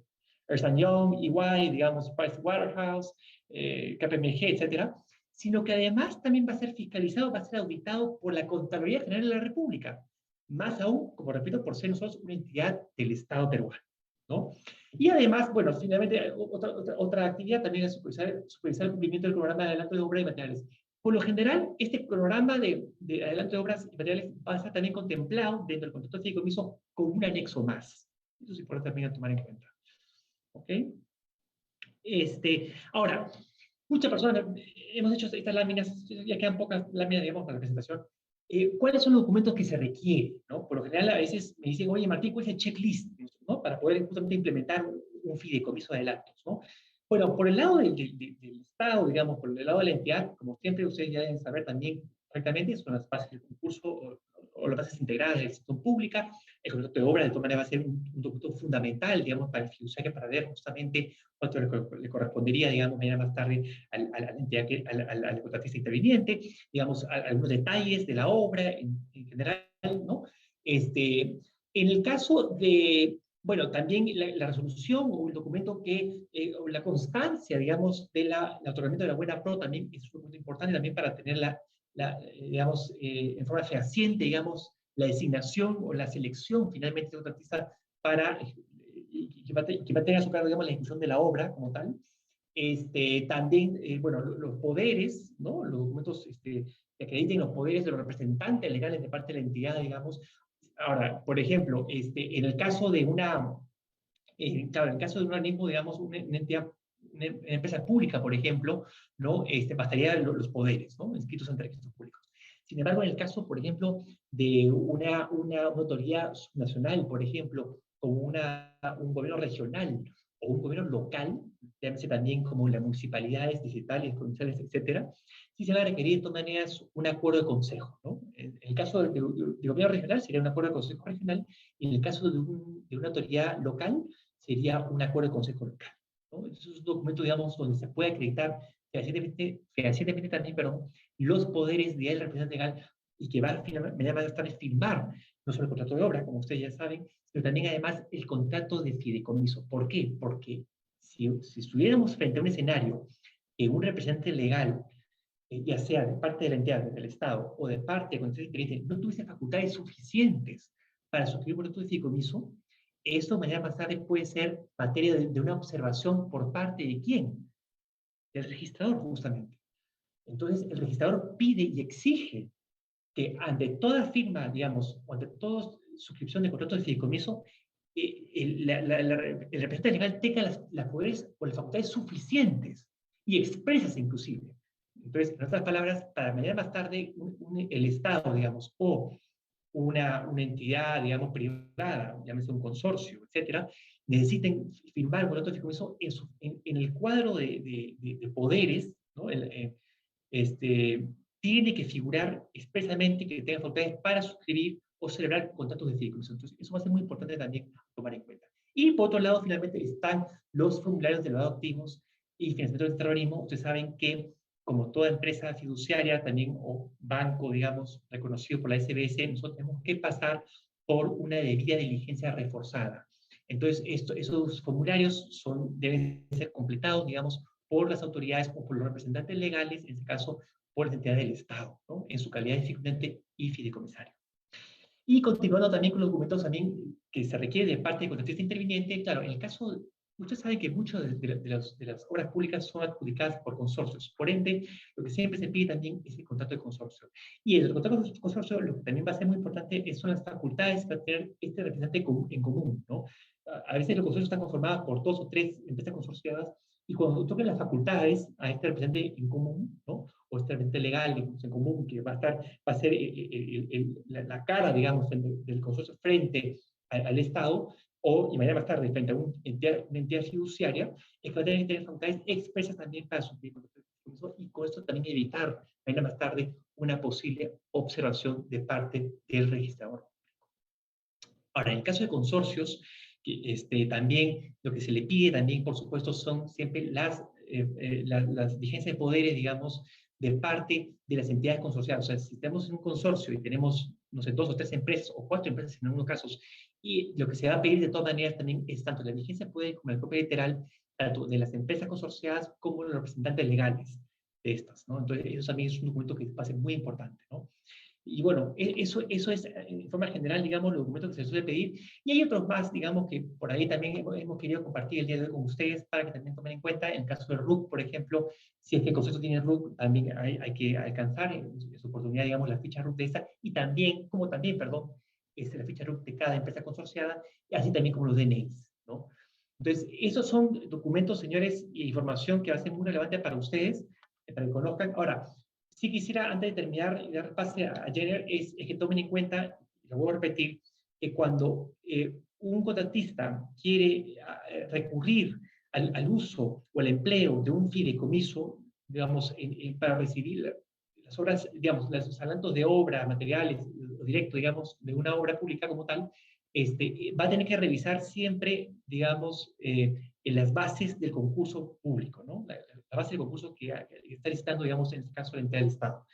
C: Ernst & Young, EY, digamos, Pricewaterhouse, KPMG, etcétera, sino que además también va a ser fiscalizado, va a ser auditado por la Contraloría General de la República, más aún, como repito, por ser nosotros una entidad del Estado peruano, ¿no? Y además, bueno, finalmente, otra actividad también es supervisar el cumplimiento del programa de adelanto de obra y materiales. Por lo general, este programa de adelanto de obras y materiales va a estar también contemplado dentro del contrato de fideicomiso con un anexo más. Eso es importante también a tomar en cuenta. ¿Ok? Ahora, muchas personas hemos hecho estas láminas, ya quedan pocas láminas, digamos, para la presentación. ¿Cuáles son los documentos que se requieren? ¿No? Por lo general, a veces me dicen, oye, Martín, ¿cuál es el checklist? ¿No? Para poder justamente implementar un fideicomiso de adelantos, ¿no? Bueno, por el lado del Estado, digamos, por el lado de la entidad, como siempre ustedes ya deben saber también correctamente, son las bases del concurso o las bases integradas de la gestión pública. El contrato de obra, de todas maneras, va a ser un documento fundamental, digamos, para el fiduciario, para ver justamente cuánto le correspondería, digamos, mañana más tarde a la entidad, al contratista interviniente, digamos, algunos detalles de la obra en general, ¿no? En el caso de, bueno, también la resolución o el documento o la constancia, digamos, del otorgamiento de la buena pro también es un punto importante también para tener digamos, en forma fehaciente, digamos, la designación o la selección finalmente de un artista para que va a tener a su cargo, digamos, la ejecución de la obra como tal. También, bueno, los poderes, ¿no? Los documentos que acrediten los poderes de los representantes legales de parte de la entidad, digamos. Ahora, por ejemplo, en el caso de claro, en el caso de un organismo, digamos, una entidad, una empresa pública, por ejemplo, ¿no? Bastaría los poderes, ¿no? Inscritos ante registros públicos. Sin embargo, en el caso, por ejemplo, de una autoridad nacional, por ejemplo, como un gobierno regional o un gobierno local, llámese también como las municipalidades, distritales, provinciales, etcétera, sí se va a requerir de todas maneras un acuerdo de consejo, ¿no? En el caso del gobierno regional sería un acuerdo de consejo regional, y en el caso de una autoridad local sería un acuerdo de consejo local, ¿no? Es un documento, digamos, donde se puede acreditar fehacientemente también, perdón, los poderes del representante legal, y que va a estar a firmar no solo el contrato de obra, como ustedes ya saben, pero también además el contrato de fideicomiso. ¿Por qué? Porque si estuviéramos frente a un escenario que un representante legal, ya sea de parte de la entidad, del Estado, o de parte del Consejo Interino, no tuviese facultades suficientes para suscribir un contrato de fideicomiso, esto mañana más tarde puede ser materia de una observación por parte de quién, del registrador justamente. Entonces el registrador pide y exige que ante toda firma, digamos, o ante toda suscripción de contrato de fideicomiso, el representante legal tenga las poderes o las facultades suficientes y expresas inclusive. Entonces, en otras palabras, para mañana más tarde, el Estado, digamos, o una entidad, digamos, privada, llámese un consorcio, etcétera, necesiten firmar un contrato de fideicomiso en el cuadro de poderes, ¿no? Tiene que figurar expresamente que tenga facultades para suscribir o celebrar contratos de fideicomiso. Entonces, eso va a ser muy importante también tomar en cuenta. Y por otro lado, finalmente, están los formularios de lavado de activos y financiamiento del terrorismo. Ustedes saben que, como toda empresa fiduciaria, también, o banco, digamos, reconocido por la SBS, nosotros tenemos que pasar por una debida diligencia reforzada. Entonces, esos formularios deben ser completados, digamos, por las autoridades o por los representantes legales, en este caso, por las entidades del Estado, ¿no? En su calidad de circundante y fideicomisario. Y continuando también con los documentos también que se requiere de parte del contratista interviniente, claro, en el caso, usted sabe que muchas de las obras públicas son adjudicadas por consorcios, por ende, lo que siempre se pide también es el contrato de consorcio. Y en el contrato de consorcio, lo que también va a ser muy importante son las facultades para tener este representante en común, ¿no? A veces los consorcios están conformados por 2 o 3 empresas consorciadas, y cuando toquen las facultades a este representante en común, ¿no? O este representante legal en común, que va a ser la cara, digamos, del consorcio frente al Estado, o y mañana más tarde frente a una entidad fiduciaria, es que va a tener que tener facultades expresas también para su y con esto también evitar mañana más tarde una posible observación de parte del registrador. Ahora, en el caso de consorcios, también lo que se le pide también, por supuesto, son siempre las vigencias de poderes, digamos, de parte de las entidades consorciadas. O sea, si tenemos un consorcio y tenemos, no sé, 2 o 3 empresas, o 4 empresas en algunos casos, y lo que se va a pedir de todas maneras también es tanto la vigencia de poderes como la copia literal, tanto de las empresas consorciadas como de los representantes legales de estas, ¿no? Entonces, eso también es un documento que va a ser muy importante, ¿no? Y bueno, eso es en forma general, digamos, los documentos que se suele pedir. Y hay otros más, digamos, que por ahí también hemos querido compartir el día de hoy con ustedes para que también tomen en cuenta. En el caso del RUC, por ejemplo, si es que el concepto tiene RUC, también hay que alcanzar en su oportunidad, digamos, la ficha RUC de esa, y también, perdón, la ficha RUC de cada empresa consorciada, y así también como los DNIs, ¿no? Entonces, esos son documentos, señores, e información que va a ser muy relevante para ustedes, para que conozcan. Ahora, sí quisiera, antes de terminar y dar pase a Jenner, es que tomen en cuenta, y lo voy a repetir, que cuando un contratista quiere recurrir al uso o al empleo de un fideicomiso, digamos, para recibir las obras, digamos, los adelantos de obra, materiales, o directo, digamos, de una obra pública como tal, va a tener que revisar siempre, digamos, en las bases del concurso público, ¿no? La base del concurso que está listando, digamos, en este caso, la entidad del Estado.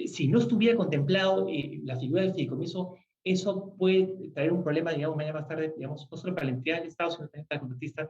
C: Si no estuviera contemplado la figura del fideicomiso, eso puede traer un problema, digamos, mañana más tarde, digamos, no solo para la entidad del Estado, sino también para el contratista,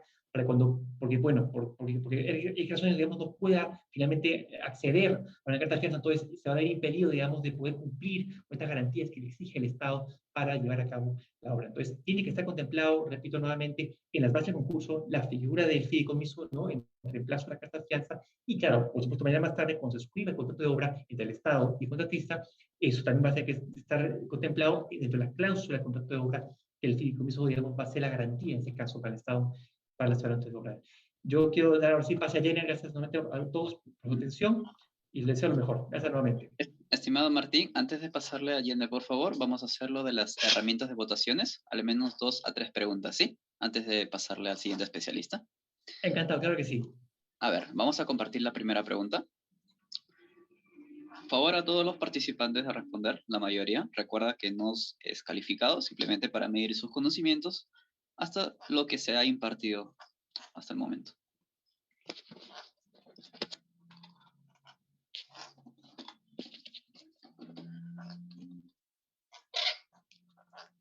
C: porque bueno, porque hay razones, digamos, no pueda finalmente acceder a una carta de fianza, entonces se va a ver impedido, digamos, de poder cumplir con estas garantías que le exige el Estado para llevar a cabo la obra. Entonces, tiene que estar contemplado, repito nuevamente, en las bases del concurso, la figura del fideicomiso, ¿no? En reemplazo de la carta de fianza, y claro, por supuesto, mañana más tarde, cuando se suscriba el contrato de obra entre el Estado y el contratista, eso también va a tener que estar contemplado dentro de la cláusula del contrato de obra, que el fideicomiso, digamos, va a ser la garantía, en este caso, para el Estado, para las obras de obra. Yo quiero dar ahora sí pase a Jenny, gracias nuevamente a todos por su atención, y les deseo lo mejor. Gracias nuevamente.
A: Estimado Martín, antes de pasarle a Jenner, por favor, vamos a hacerlo de las herramientas de votaciones, al menos 2 a 3 preguntas, ¿sí? Antes de pasarle al siguiente especialista.
C: Encantado, claro que sí.
A: A ver, vamos a compartir la primera pregunta. Favor a todos los participantes de responder, la mayoría. Recuerda que no es calificado, simplemente para medir sus conocimientos hasta lo que se ha impartido hasta el momento.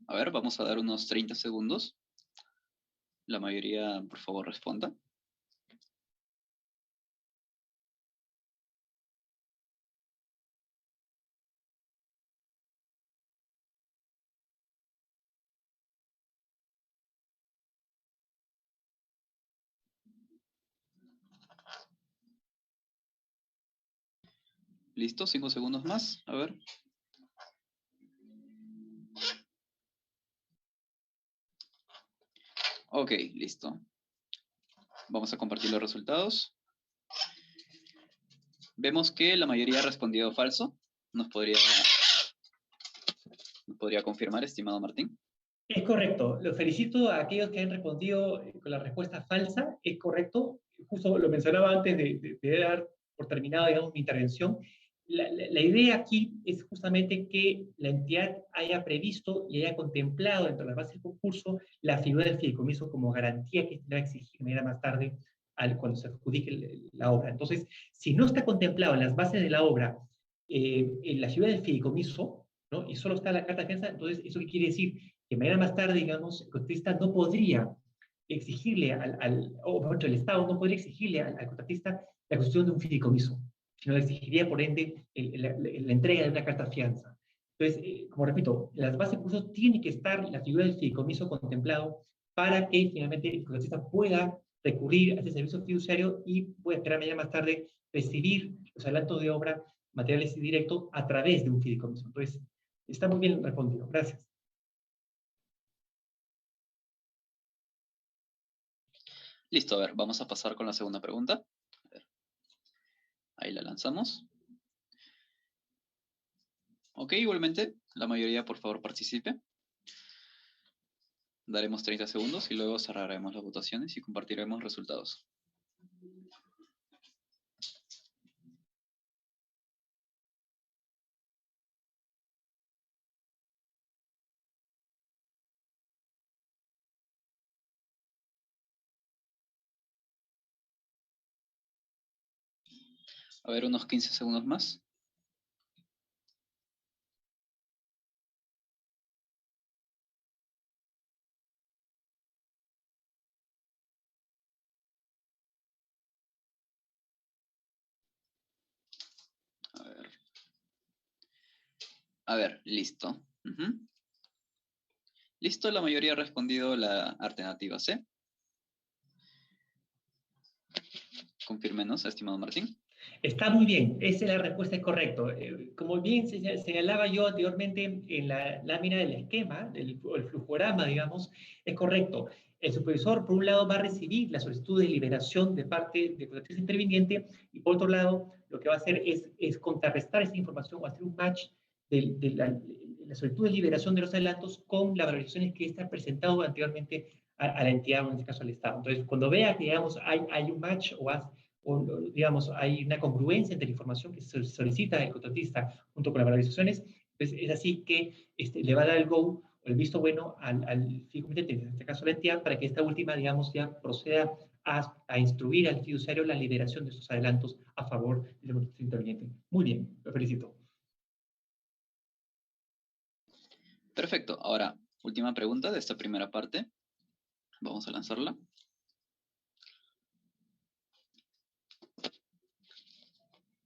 A: A ver, vamos a dar unos 30 segundos. La mayoría, por favor, responda. ¿Listo? 5 segundos más. A ver. Ok, listo. Vamos a compartir los resultados. Vemos que la mayoría ha respondido falso. ¿Nos podría confirmar, estimado Martín?
C: Es correcto. Los felicito a aquellos que han respondido con la respuesta falsa. Es correcto. Justo lo mencionaba antes de dar por terminado, digamos, mi intervención. la idea aquí es justamente que la entidad haya previsto y haya contemplado dentro de la base del concurso la figura del fideicomiso como garantía que se va a exigir de manera más tarde cuando se adjudique la obra. Entonces, si no está contemplado en las bases de la obra en la figura del fideicomiso, ¿no? Y solo está la carta de fianza, entonces, ¿eso qué quiere decir? Que de manera más tarde, digamos, el contratista no podría exigirle o por ejemplo, el Estado no podría exigirle al contratista la constitución de un fideicomiso, sino le exigiría, por ende, la entrega de una carta fianza. Entonces, como repito, en las bases de concurso tiene que estar la figura del fideicomiso contemplado para que finalmente el contratista pueda recurrir a ese servicio fiduciario y pueda esperar mañana más tarde recibir los adelantos de obra, materiales y directos a través de un fideicomiso. Entonces, está muy bien respondido. Gracias.
A: Listo, a ver, vamos a pasar con la segunda pregunta. A ver, ahí la lanzamos. Ok, igualmente, la mayoría por favor participe. Daremos 30 segundos y luego cerraremos las votaciones y compartiremos resultados. A ver, unos 15 segundos más. A ver, listo. Listo, la mayoría ha respondido la alternativa C. Confírmenos, estimado Martín.
C: Está muy bien, esa es la respuesta correcta. Como bien señalaba yo anteriormente en la lámina del esquema, el flujograma, digamos, es correcto. El supervisor, por un lado, va a recibir la solicitud de liberación de parte del contratista interviniente y, por otro lado, lo que va a hacer es contrarrestar esa información o hacer un match de la solicitud de liberación de los adelantos con las valorizaciones que está presentado anteriormente a la entidad, o en este caso al Estado. Entonces, cuando vea que, digamos, hay un match o, digamos, hay una congruencia entre la información que se solicita el contratista junto con las valorizaciones, pues es así que le va a dar el go o el visto bueno al fideicomitente, en este caso la entidad, para que esta última, digamos, ya proceda a instruir al fiduciario la liberación de estos adelantos a favor del contratista interviniente. Muy bien, lo felicito.
A: Perfecto. Ahora, última pregunta de esta primera parte. Vamos a lanzarla.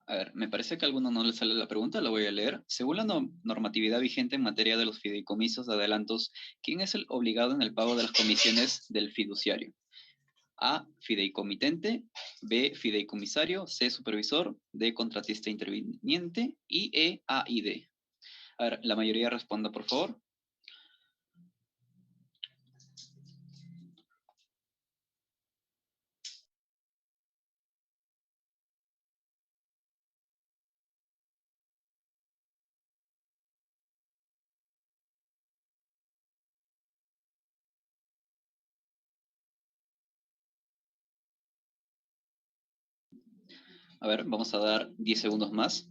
A: A ver, me parece que a alguno no le sale la pregunta, la voy a leer. Según la normatividad vigente en materia de los fideicomisos de adelantos, ¿quién es el obligado en el pago de las comisiones del fiduciario? A, fideicomitente, B, fideicomisario, C, supervisor, D, contratista interviniente y E, A y D. A ver, la mayoría responda, por favor. A ver, vamos a dar 10 segundos más.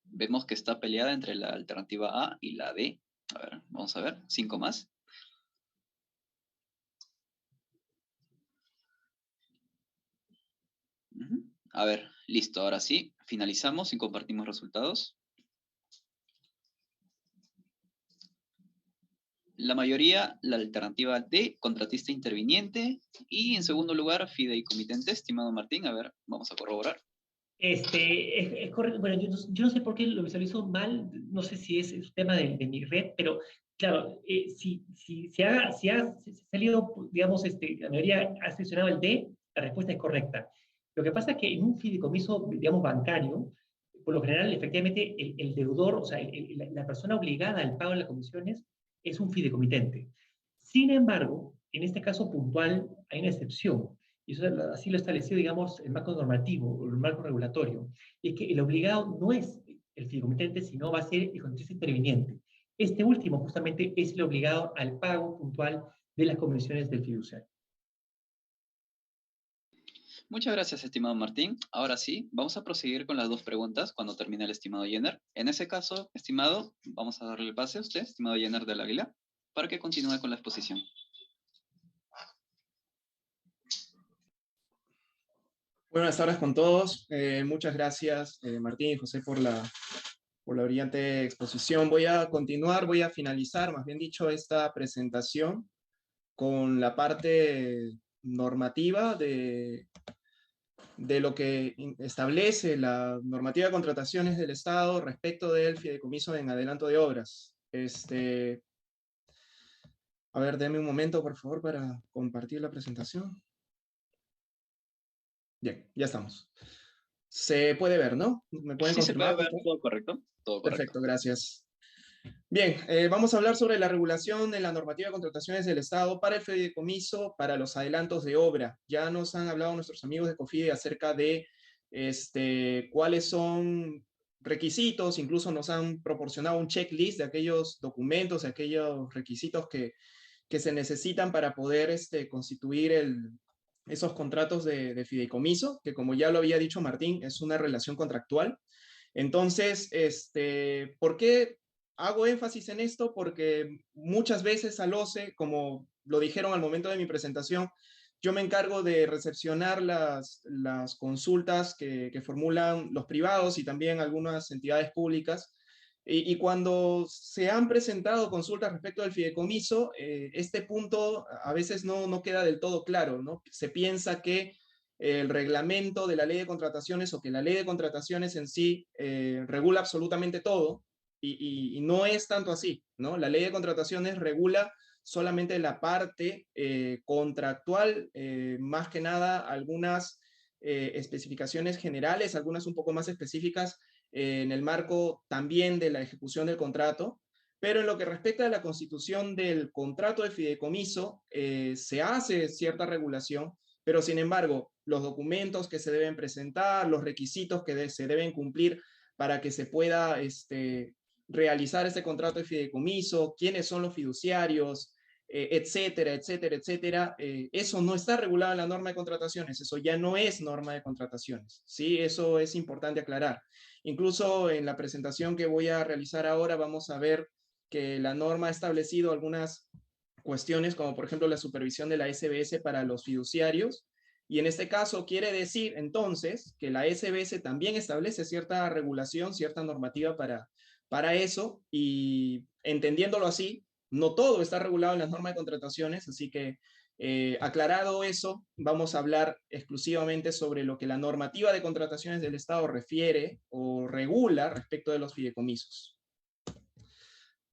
A: Vemos que está peleada entre la alternativa A y la D. A ver, vamos a ver, 5 más. A ver, listo, ahora sí, finalizamos y compartimos resultados. La mayoría, la alternativa D, contratista interviniente, y en segundo lugar, fideicomitente, estimado Martín. A ver, vamos a corroborar.
C: Es correcto. Bueno, yo no sé por qué lo visualizo mal, no sé si es un tema de mi red, pero claro, si se ha salido, digamos, la mayoría ha seleccionado el D, la respuesta es correcta. Lo que pasa es que en un fideicomiso, digamos, bancario, por lo general, efectivamente, el deudor, o sea, la persona obligada al pago de las comisiones es un fideicomitente. Sin embargo, en este caso puntual hay una excepción. Y eso así lo ha establecido, digamos, el marco normativo o el marco regulatorio. Y es que el obligado no es el fideicomitente, sino va a ser el contratista interviniente. Este último, justamente, es el obligado al pago puntual de las comisiones del fiduciario.
A: Muchas gracias, estimado Martín. Ahora sí, vamos a proseguir con las dos preguntas cuando termine el estimado Jenner. En ese caso, estimado, vamos a darle el pase a usted, estimado Jenner del Águila, para que continúe con la exposición.
D: Buenas tardes con todos. Muchas gracias, Martín y José, por la brillante exposición. Voy a continuar, voy a finalizar, más bien dicho, esta presentación con la parte normativa de lo que establece la normativa de contrataciones del Estado respecto del fideicomiso en adelanto de obras. A ver, denme un momento, por favor, para compartir la presentación. Bien, ya estamos. Se puede ver, ¿no? ¿Me pueden
A: Sí, se puede
D: confirmar, por
A: ver,
D: favor?
A: todo correcto, todo correcto.
D: Perfecto, gracias. Bien, vamos a hablar sobre la regulación de la normativa de contrataciones del Estado para el fideicomiso, para los adelantos de obra. Ya nos han hablado nuestros amigos de COFIDE acerca de cuáles son requisitos, incluso nos han proporcionado un checklist de aquellos documentos, de aquellos requisitos que se necesitan para poder constituir esos contratos de fideicomiso, que como ya lo había dicho Martín, es una relación contractual. Entonces, ¿por qué hago énfasis en esto? Porque muchas veces al OCE, como lo dijeron al momento de mi presentación, yo me encargo de recepcionar las consultas que formulan los privados y también algunas entidades públicas. Y cuando se han presentado consultas respecto del fideicomiso, este punto a veces no queda del todo claro, ¿no? Se piensa que el reglamento de la ley de contrataciones o que la ley de contrataciones en sí regula absolutamente todo y no es tanto así, ¿no? La ley de contrataciones regula solamente la parte contractual, más que nada algunas especificaciones generales, algunas un poco más específicas en el marco también de la ejecución del contrato, pero en lo que respecta a la constitución del contrato de fideicomiso, se hace cierta regulación, pero sin embargo, los documentos que se deben presentar, los requisitos que se deben cumplir para que se pueda realizar este contrato de fideicomiso, quiénes son los fiduciarios, etcétera, etcétera, etcétera, eso no está regulado en la norma de contrataciones, eso ya no es norma de contrataciones, ¿sí? Eso es importante aclarar. Incluso en la presentación que voy a realizar ahora vamos a ver que la norma ha establecido algunas cuestiones como por ejemplo la supervisión de la SBS para los fiduciarios, y en este caso quiere decir entonces que la SBS también establece cierta regulación, cierta normativa para eso, y entendiéndolo así, no todo está regulado en las normas de contrataciones, así que aclarado eso, vamos a hablar exclusivamente sobre lo que la normativa de contrataciones del Estado refiere o regula respecto de los fideicomisos.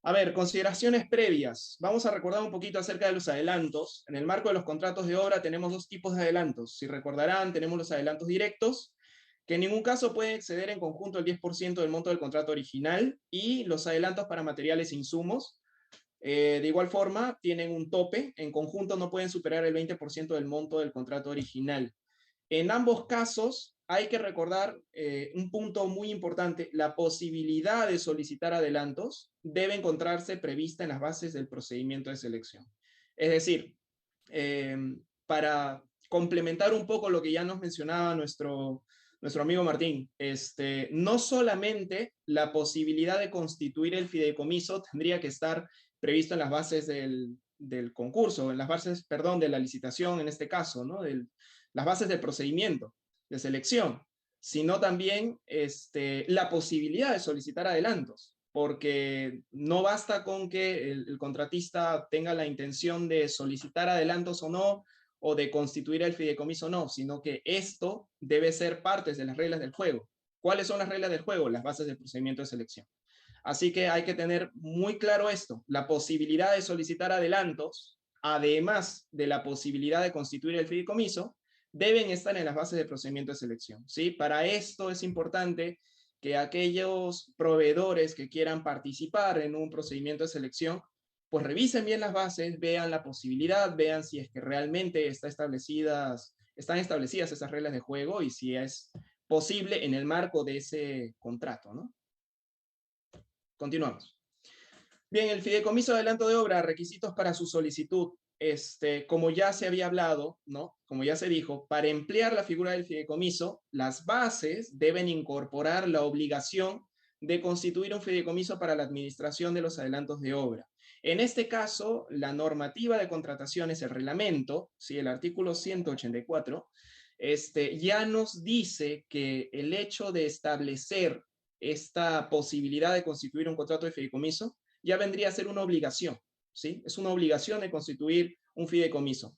D: A ver, consideraciones previas. Vamos a recordar un poquito acerca de los adelantos. En el marco de los contratos de obra tenemos dos tipos de adelantos. Si recordarán, tenemos los adelantos directos, que en ningún caso pueden exceder en conjunto el 10% del monto del contrato original, y los adelantos para materiales e insumos. De igual forma, tienen un tope. En conjunto no pueden superar el 20% del monto del contrato original. En ambos casos, hay que recordar un punto muy importante: la posibilidad de solicitar adelantos debe encontrarse prevista en las bases del procedimiento de selección. Es decir, para complementar un poco lo que ya nos mencionaba nuestro amigo Martín, no solamente la posibilidad de constituir el fideicomiso tendría que estar previsto en las bases del concurso, en las bases, perdón, de la licitación en este caso, ¿no? Las bases del procedimiento de selección, sino también la posibilidad de solicitar adelantos, porque no basta con que el contratista tenga la intención de solicitar adelantos o no, o de constituir el fideicomiso o no, sino que esto debe ser parte de las reglas del juego. ¿Cuáles son las reglas del juego? Las bases del procedimiento de selección. Así que hay que tener muy claro esto: la posibilidad de solicitar adelantos, además de la posibilidad de constituir el fideicomiso, deben estar en las bases de procedimiento de selección, ¿sí? Para esto es importante que aquellos proveedores que quieran participar en un procedimiento de selección, pues revisen bien las bases, vean la posibilidad, vean si es que realmente están establecidas esas reglas de juego y si es posible en el marco de ese contrato, ¿no? Continuamos. Bien, el fideicomiso de adelanto de obra, requisitos para su solicitud. como ya se había hablado, ¿no? Como ya se dijo, para emplear la figura del fideicomiso, las bases deben incorporar la obligación de constituir un fideicomiso para la administración de los adelantos de obra. En este caso, la normativa de contrataciones, el reglamento, ¿sí? El artículo 184, ya nos dice que el hecho de establecer esta posibilidad de constituir un contrato de fideicomiso ya vendría a ser una obligación, ¿sí? Es una obligación de constituir un fideicomiso.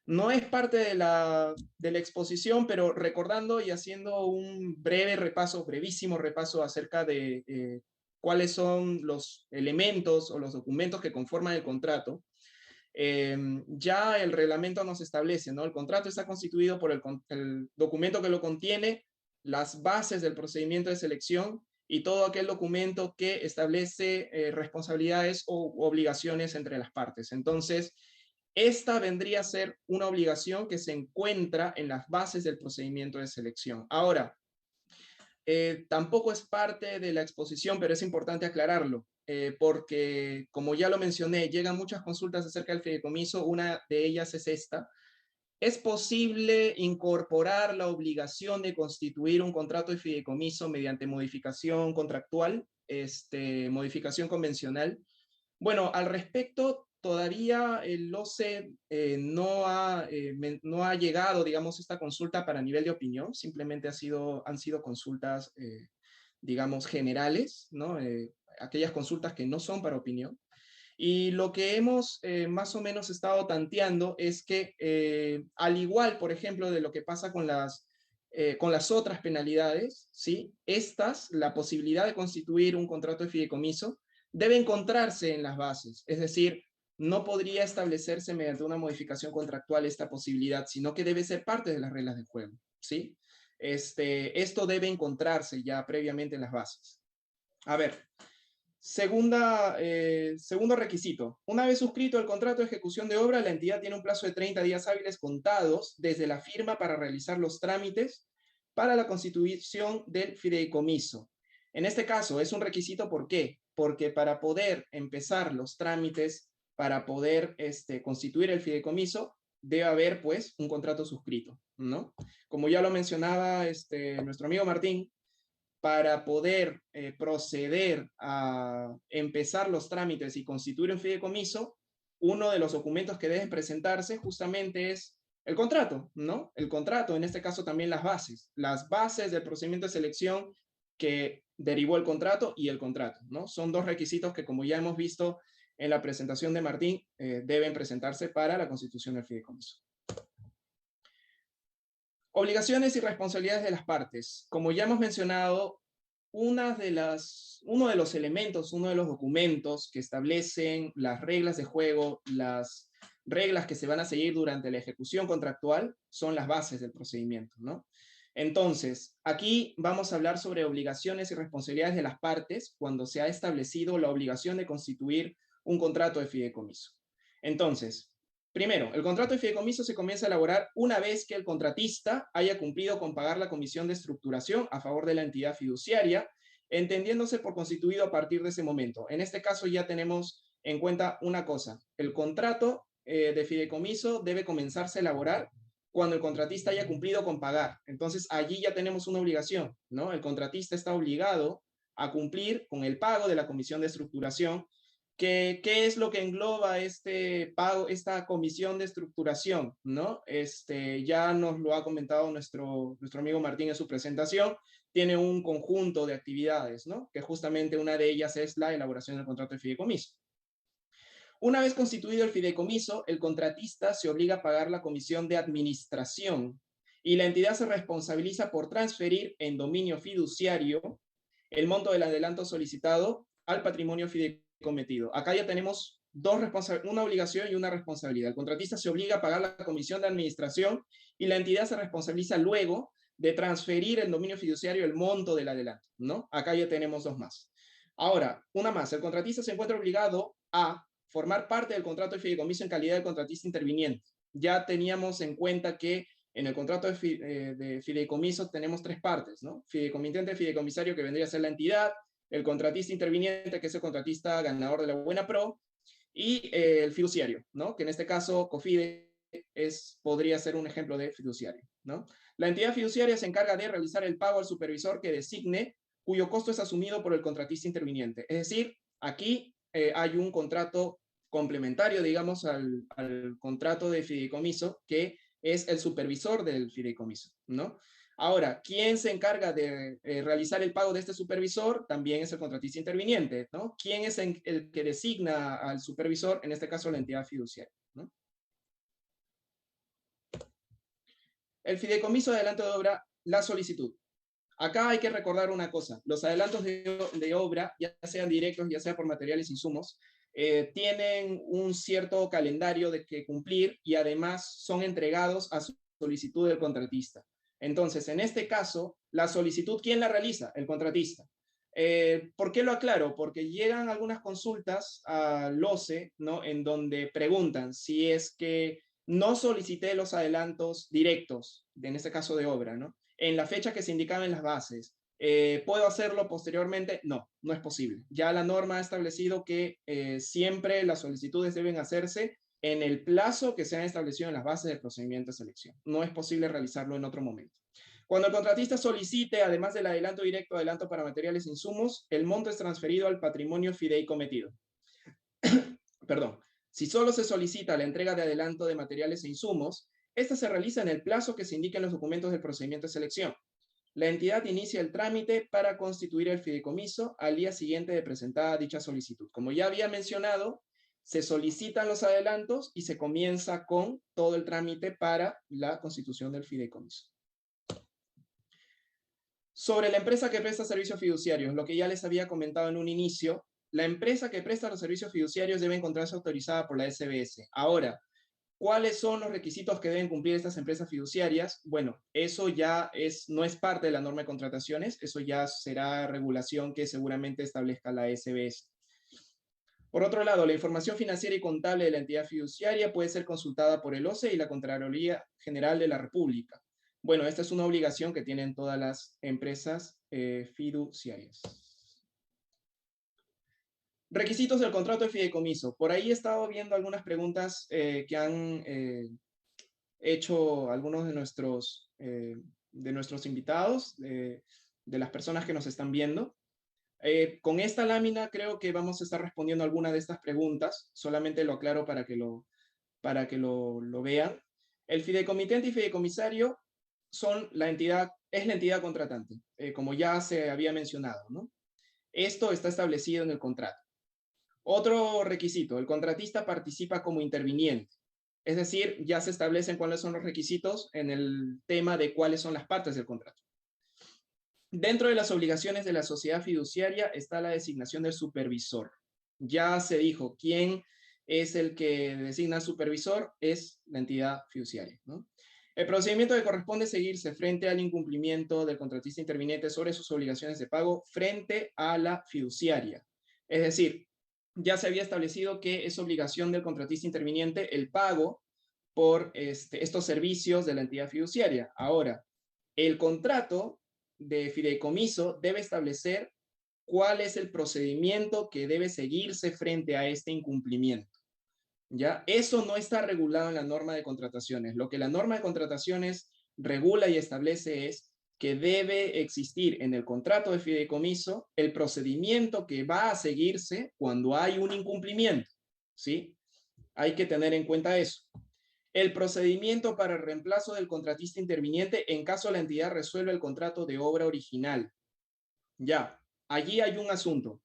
D: No es parte de la exposición, pero recordando y haciendo un breve repaso, brevísimo repaso acerca de cuáles son los elementos o los documentos que conforman el contrato, ya el reglamento nos establece, ¿no? El contrato está constituido por el documento que lo contiene, las bases del procedimiento de selección y todo aquel documento que establece responsabilidades o obligaciones entre las partes. Entonces, esta vendría a ser una obligación que se encuentra en las bases del procedimiento de selección. Ahora, tampoco es parte de la exposición, pero es importante aclararlo, porque como ya lo mencioné, llegan muchas consultas acerca del fideicomiso, una de ellas es esta. ¿Es posible incorporar la obligación de constituir un contrato de fideicomiso mediante modificación contractual, modificación convencional? Bueno, al respecto, todavía el OCE no ha llegado, digamos, esta consulta para nivel de opinión, simplemente han sido consultas, digamos, generales, ¿no? Aquellas consultas que no son para opinión. Y lo que hemos más o menos estado tanteando es que, al igual, por ejemplo, de lo que pasa con las otras penalidades, ¿sí? La posibilidad de constituir un contrato de fideicomiso, debe encontrarse en las bases. Es decir, no podría establecerse mediante una modificación contractual esta posibilidad, sino que debe ser parte de las reglas del juego, ¿sí? Esto debe encontrarse ya previamente en las bases. A ver, segundo requisito. Una vez suscrito el contrato de ejecución de obra, la entidad tiene un plazo de 30 días hábiles contados desde la firma para realizar los trámites para la constitución del fideicomiso. En este caso, es un requisito, ¿por qué? Porque para poder empezar los trámites, para poder constituir el fideicomiso, debe haber, pues, un contrato suscrito, ¿no? Como ya lo mencionaba nuestro amigo Martín, para poder proceder a empezar los trámites y constituir un fideicomiso, uno de los documentos que deben presentarse justamente es el contrato, ¿no? El contrato, en este caso también las bases del procedimiento de selección que derivó el contrato y el contrato, ¿no? Son dos requisitos que, como ya hemos visto en la presentación de Martín, deben presentarse para la constitución del fideicomiso. Obligaciones y responsabilidades de las partes. Como ya hemos mencionado, uno de los elementos, uno de los documentos que establecen las reglas de juego, las reglas que se van a seguir durante la ejecución contractual, son las bases del procedimiento, ¿no? Entonces, aquí vamos a hablar sobre obligaciones y responsabilidades de las partes cuando se ha establecido la obligación de constituir un contrato de fideicomiso. Entonces, primero, el contrato de fideicomiso se comienza a elaborar una vez que el contratista haya cumplido con pagar la comisión de estructuración a favor de la entidad fiduciaria, entendiéndose por constituido a partir de ese momento. En este caso ya tenemos en cuenta una cosa. El contrato de fideicomiso debe comenzarse a elaborar cuando el contratista haya cumplido con pagar. Entonces allí ya tenemos una obligación, ¿no? El contratista está obligado a cumplir con el pago de la comisión de estructuración. ¿Qué es lo que engloba este pago, esta comisión de estructuración, ¿no? Ya nos lo ha comentado nuestro amigo Martín en su presentación. Tiene un conjunto de actividades, ¿no? Que justamente una de ellas es la elaboración del contrato de fideicomiso. Una vez constituido el fideicomiso, el contratista se obliga a pagar la comisión de administración y la entidad se responsabiliza por transferir en dominio fiduciario el monto del adelanto solicitado al patrimonio fideicometido. Acá ya tenemos una obligación y una responsabilidad. El contratista se obliga a pagar la comisión de administración y la entidad se responsabiliza luego de transferir en dominio fiduciario el monto del adelanto, ¿no? Acá ya tenemos dos más. Ahora, una más. El contratista se encuentra obligado a formar parte del contrato de fideicomiso en calidad de contratista interviniente. Ya teníamos en cuenta que en el contrato de fideicomiso tenemos tres partes, ¿no? Fideicomitente, fideicomisario, que vendría a ser la entidad, el contratista interviniente, que es el contratista ganador de la buena pro, y el fiduciario, ¿no? Que en este caso COFIDE podría ser un ejemplo de fiduciario, ¿no? La entidad fiduciaria se encarga de realizar el pago al supervisor que designe, cuyo costo es asumido por el contratista interviniente. Es decir, aquí hay un contrato complementario, digamos, al contrato de fideicomiso, que es el supervisor del fideicomiso, ¿no? Ahora, ¿quién se encarga de realizar el pago de este supervisor? También es el contratista interviniente, ¿no? ¿Quién es el que designa al supervisor? En este caso, la entidad fiduciaria, ¿no? El fideicomiso de adelanto de obra, la solicitud. Acá hay que recordar una cosa, los adelantos de obra, ya sean directos, ya sea por materiales e insumos, tienen un cierto calendario de que cumplir y además son entregados a solicitud del contratista. Entonces, en este caso, la solicitud, ¿quién la realiza? El contratista. ¿Por qué lo aclaro? Porque llegan algunas consultas al OCE, ¿no? En donde preguntan si es que no solicité los adelantos directos, en este caso de obra, ¿no? En la fecha que se indicaba en las bases. ¿Puedo hacerlo posteriormente? No, no es posible. Ya la norma ha establecido que siempre las solicitudes deben hacerse en el plazo que se han establecido en las bases del procedimiento de selección. No es posible realizarlo en otro momento. Cuando el contratista solicite, además del adelanto directo, adelanto para materiales e insumos, el monto es transferido al patrimonio fideicometido. Perdón. Si solo se solicita la entrega de adelanto de materiales e insumos, esta se realiza en el plazo que se indica en los documentos del procedimiento de selección. La entidad inicia el trámite para constituir el fideicomiso al día siguiente de presentada dicha solicitud. Como ya había mencionado, se solicitan los adelantos y se comienza con todo el trámite para la constitución del fideicomiso. Sobre la empresa que presta servicios fiduciarios, lo que ya les había comentado en un inicio, la empresa que presta los servicios fiduciarios debe encontrarse autorizada por la SBS. Ahora, ¿cuáles son los requisitos que deben cumplir estas empresas fiduciarias? Bueno, eso ya no es parte de la norma de contrataciones, eso ya será regulación que seguramente establezca la SBS. Por otro lado, la información financiera y contable de la entidad fiduciaria puede ser consultada por el OCE y la Contraloría General de la República. Bueno, esta es una obligación que tienen todas las empresas fiduciarias. Requisitos del contrato de fideicomiso. Por ahí he estado viendo algunas preguntas que han hecho algunos de nuestros invitados, de las personas que nos están viendo. Con esta lámina creo que vamos a estar respondiendo algunas de estas preguntas. Solamente lo aclaro para que lo vean. El fideicomitente y fideicomisario es la entidad contratante, como ya se había mencionado, ¿no? Esto está establecido en el contrato. Otro requisito, el contratista participa como interviniente. Es decir, ya se establecen cuáles son los requisitos en el tema de cuáles son las partes del contrato. Dentro de las obligaciones de la sociedad fiduciaria está la designación del supervisor. Ya se dijo quién es el que designa al supervisor, es la entidad fiduciaria, ¿no? El procedimiento que corresponde seguirse frente al incumplimiento del contratista interviniente sobre sus obligaciones de pago frente a la fiduciaria. Es decir, ya se había establecido que es obligación del contratista interviniente el pago por estos servicios de la entidad fiduciaria. Ahora, el contrato de fideicomiso debe establecer cuál es el procedimiento que debe seguirse frente a este incumplimiento. ¿Ya? Eso no está regulado en la norma de contrataciones. Lo que la norma de contrataciones regula y establece es que debe existir en el contrato de fideicomiso el procedimiento que va a seguirse cuando hay un incumplimiento, ¿sí? Hay que tener en cuenta eso. El procedimiento para el reemplazo del contratista interviniente en caso la entidad resuelva el contrato de obra original. Ya, allí hay un asunto.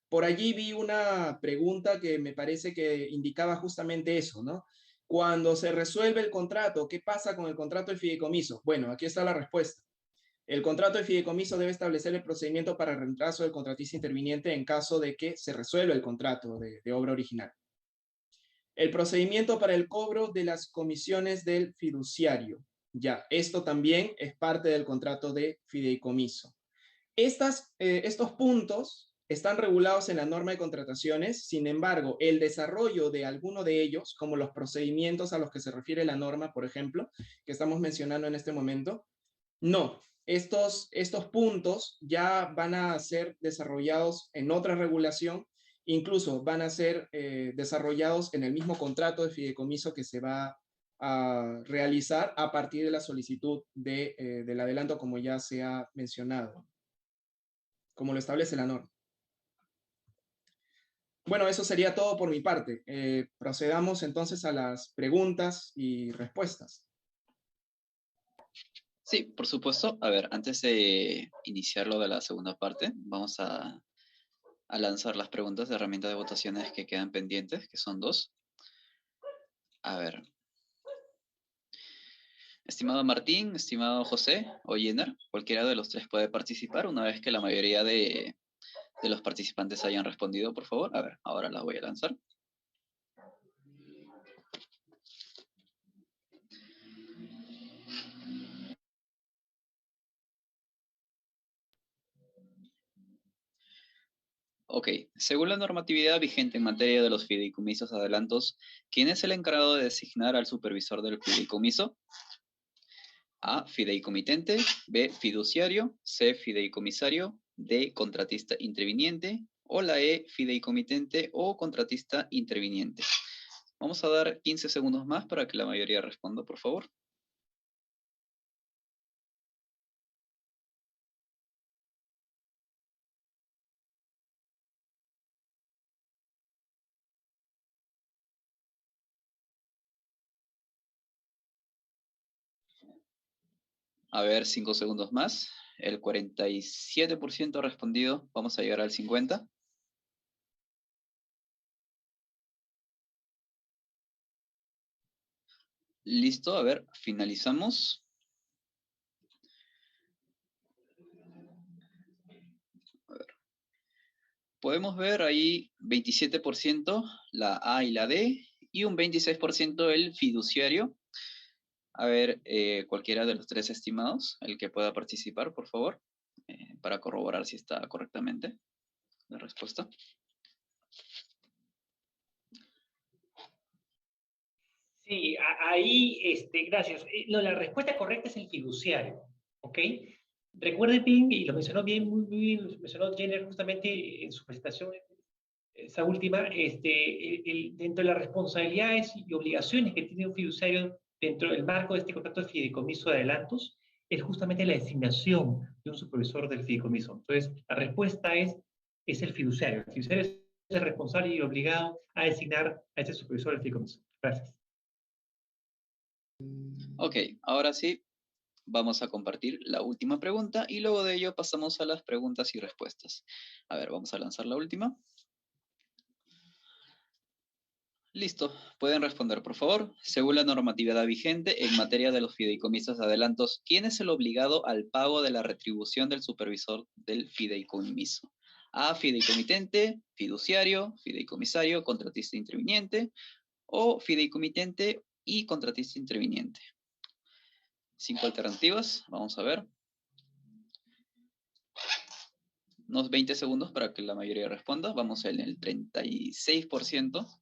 D: Por allí vi una pregunta que me parece que indicaba justamente eso, ¿no? Cuando se resuelve el contrato, ¿qué pasa con el contrato de fideicomiso? Bueno, aquí está la respuesta. El contrato de fideicomiso debe establecer el procedimiento para el reemplazo del contratista interviniente en caso de que se resuelva el contrato de obra original. El procedimiento para el cobro de las comisiones del fiduciario. Ya, esto también es parte del contrato de fideicomiso. Estos puntos están regulados en la norma de contrataciones, sin embargo, el desarrollo de alguno de ellos, como los procedimientos a los que se refiere la norma, por ejemplo, que estamos mencionando en este momento, no. Estos puntos ya van a ser desarrollados en otra regulación incluso van a ser desarrollados en el mismo contrato de fideicomiso que se va a realizar a partir de la solicitud del adelanto, como ya se ha mencionado, como lo establece la norma. Bueno, eso sería todo por mi parte. Procedamos entonces a las preguntas y respuestas.
A: Sí, por supuesto. A ver, antes de iniciar lo de la segunda parte, vamos a lanzar las preguntas de herramienta de votaciones que quedan pendientes, que son 2. A ver. Estimado Martín, estimado José o Jenner, cualquiera de los 3 puede participar una vez que la mayoría de los participantes hayan respondido, por favor. A ver, ahora las voy a lanzar. Ok, según la normatividad vigente en materia de los fideicomisos adelantos, ¿quién es el encargado de designar al supervisor del fideicomiso? A, fideicomitente, B, fiduciario, C, fideicomisario, D, contratista interviniente, o la E, fideicomitente o contratista interviniente. Vamos a dar 15 segundos más para que la mayoría responda, por favor. A ver, 5 segundos más. El 47% ha respondido. Vamos a llegar al 50%. Listo, a ver, finalizamos. A ver. Podemos ver ahí 27% la A y la D y un 26% el fiduciario. A ver, cualquiera de los 3 estimados, el que pueda participar, por favor, para corroborar si está correctamente la respuesta.
C: Sí, ahí, gracias. No, la respuesta correcta es el fiduciario, ¿ok? Recuerden bien, y lo mencionó bien, muy bien, lo mencionó Jenner justamente en su presentación, esa última, dentro de las responsabilidades y obligaciones que tiene un fiduciario dentro del marco de este contrato de fideicomiso de adelantos, es justamente la designación de un supervisor del fideicomiso. Entonces, la respuesta es el fiduciario. El fiduciario es el responsable y obligado a designar a ese supervisor del fideicomiso. Gracias.
A: Ok, ahora sí, vamos a compartir la última pregunta y luego de ello pasamos a las preguntas y respuestas. A ver, vamos a lanzar la última. Listo, pueden responder, por favor. Según la normatividad vigente en materia de los fideicomisos de adelantos, ¿quién es el obligado al pago de la retribución del supervisor del fideicomiso? A, fideicomitente, fiduciario, fideicomisario, contratista interviniente o fideicomitente y contratista interviniente. 5 alternativas, vamos a ver. Unos 20 segundos para que la mayoría responda. Vamos en el 36%.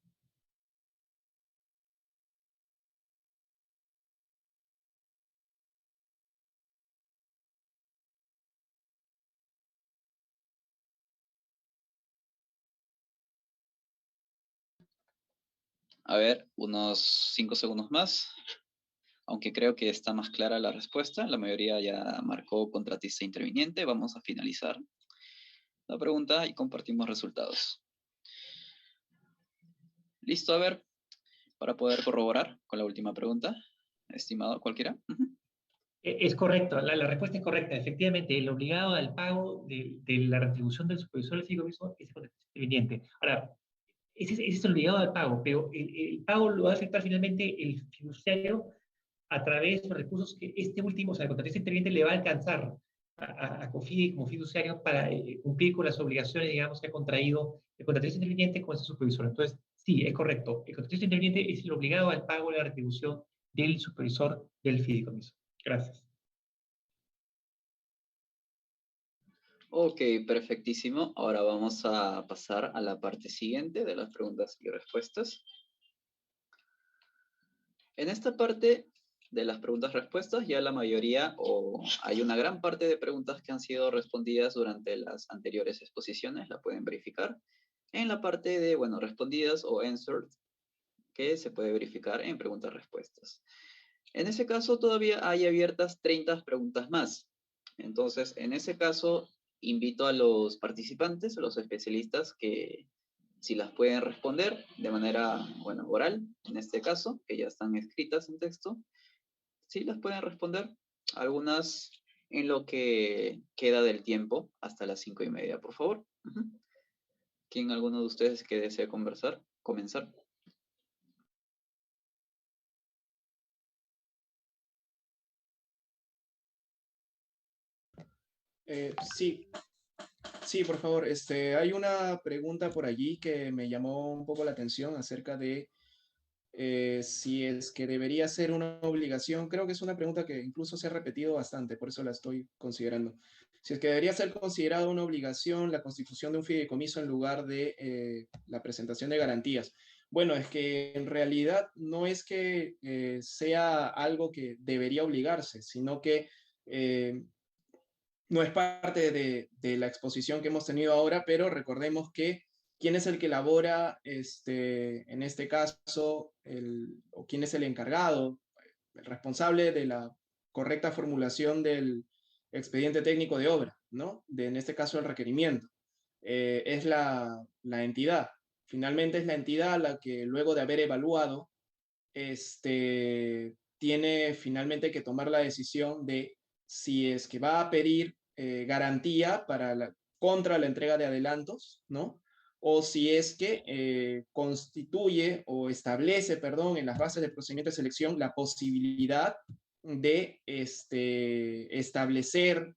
A: A ver, unos 5 segundos más. Aunque creo que está más clara la respuesta. La mayoría ya marcó contratista interviniente. Vamos a finalizar la pregunta y compartimos resultados. Listo, a ver, para poder corroborar con la última pregunta. Estimado, cualquiera.
C: Es correcto, la respuesta es correcta. Efectivamente, el obligado al pago de la retribución del supervisor del fideicomiso es el contratista interviniente. Ahora, ese es el obligado al pago, pero el pago lo va a aceptar finalmente el fiduciario a través de los recursos que este último, o sea, el contratista interviniente le va a alcanzar a COFIDE como fiduciario para cumplir con las obligaciones, digamos, que ha contraído el contratista interviniente con ese supervisor. Entonces, sí, es correcto. El contratista interviniente es el obligado al pago de la retribución del supervisor del fideicomiso. Gracias.
A: Ok, perfectísimo. Ahora vamos a pasar a la parte siguiente de las preguntas y respuestas. En esta parte de las preguntas-respuestas, ya la mayoría o hay una gran parte de preguntas que han sido respondidas durante las anteriores exposiciones, la pueden verificar. en la parte de, bueno, respondidas o answered, que se puede verificar en preguntas-respuestas. En ese caso, todavía hay abiertas 30 preguntas más. Entonces, en ese caso, invito a los participantes, a los especialistas, que si las pueden responder de manera, bueno, oral, en este caso, que ya están escritas en texto, sí las pueden responder, algunas en lo que queda del tiempo, hasta las 5:30, por favor. ¿Quién, alguno de ustedes que desee comenzar?
D: Sí, sí, por favor. Hay una pregunta por allí que me llamó un poco la atención acerca de si es que debería ser una obligación. Creo que es una pregunta que incluso se ha repetido bastante, por eso la estoy considerando. Si es que debería ser considerada una obligación la constitución de un fideicomiso en lugar de la presentación de garantías. Bueno, es que en realidad no es que sea algo que debería obligarse, sino que no es parte de la exposición que hemos tenido ahora, pero recordemos que quién es el que elabora, en este caso, o quién es el encargado, el responsable de la correcta formulación del expediente técnico de obra, ¿no? En este caso, el requerimiento. Es la entidad. Finalmente es la entidad la que luego de haber evaluado, tiene finalmente que tomar la decisión de si es que va a pedir garantía contra la entrega de adelantos, ¿no? O si es que constituye o establece, perdón, en las bases del procedimiento de selección la posibilidad de establecer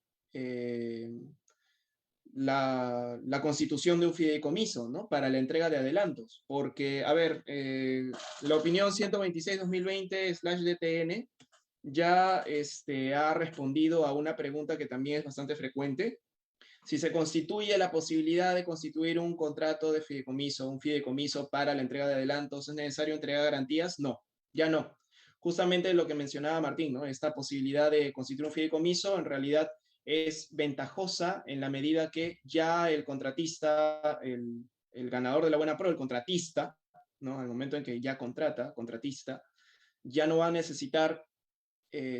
D: la constitución de un fideicomiso, ¿no? Para la entrega de adelantos. Porque, a ver, la opinión 126-2020/DTN ya ha respondido a una pregunta que también es bastante frecuente. Si se constituye la posibilidad de constituir un contrato de fideicomiso, un fideicomiso para la entrega de adelantos, ¿es necesario entregar garantías? No, ya no. Justamente lo que mencionaba Martín, ¿no? Esta posibilidad de constituir un fideicomiso en realidad es ventajosa en la medida que ya el contratista, el ganador de la buena prueba, el contratista, ¿no? Al momento en que ya contratista, ya no va a necesitar,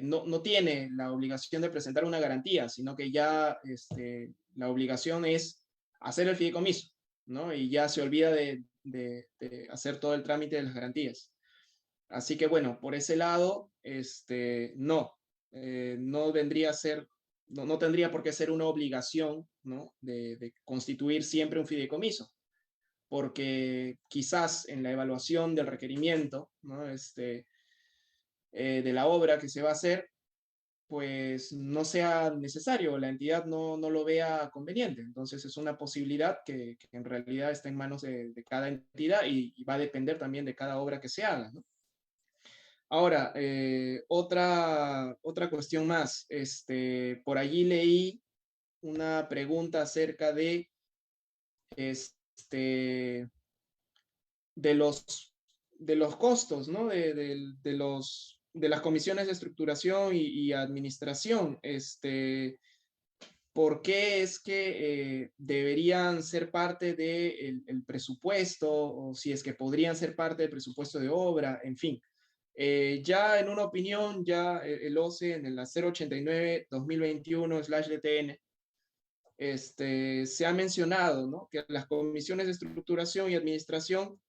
D: no tiene la obligación de presentar una garantía, sino que ya la obligación es hacer el fideicomiso, ¿no? Y ya se olvida de hacer todo el trámite de las garantías. Así que bueno, por ese lado, no, no vendría a ser, no tendría por qué ser una obligación, ¿no? De constituir siempre un fideicomiso, porque quizás en la evaluación del requerimiento, ¿no? De la obra que se va a hacer, pues no sea necesario, la entidad no lo vea conveniente. Entonces es una posibilidad que en realidad está en manos de cada entidad y va a depender también de cada obra que se haga, ¿no? Ahora, otra cuestión más. Por allí leí una pregunta acerca este, de los costos, ¿no? De las comisiones de estructuración y administración. ¿Por qué es que deberían ser parte del el presupuesto, o si es que podrían ser parte del presupuesto de obra? En fin. Ya en una opinión, ya el OCE en el 089-2021/DTN, se ha mencionado, ¿no? Que las comisiones de estructuración y administración,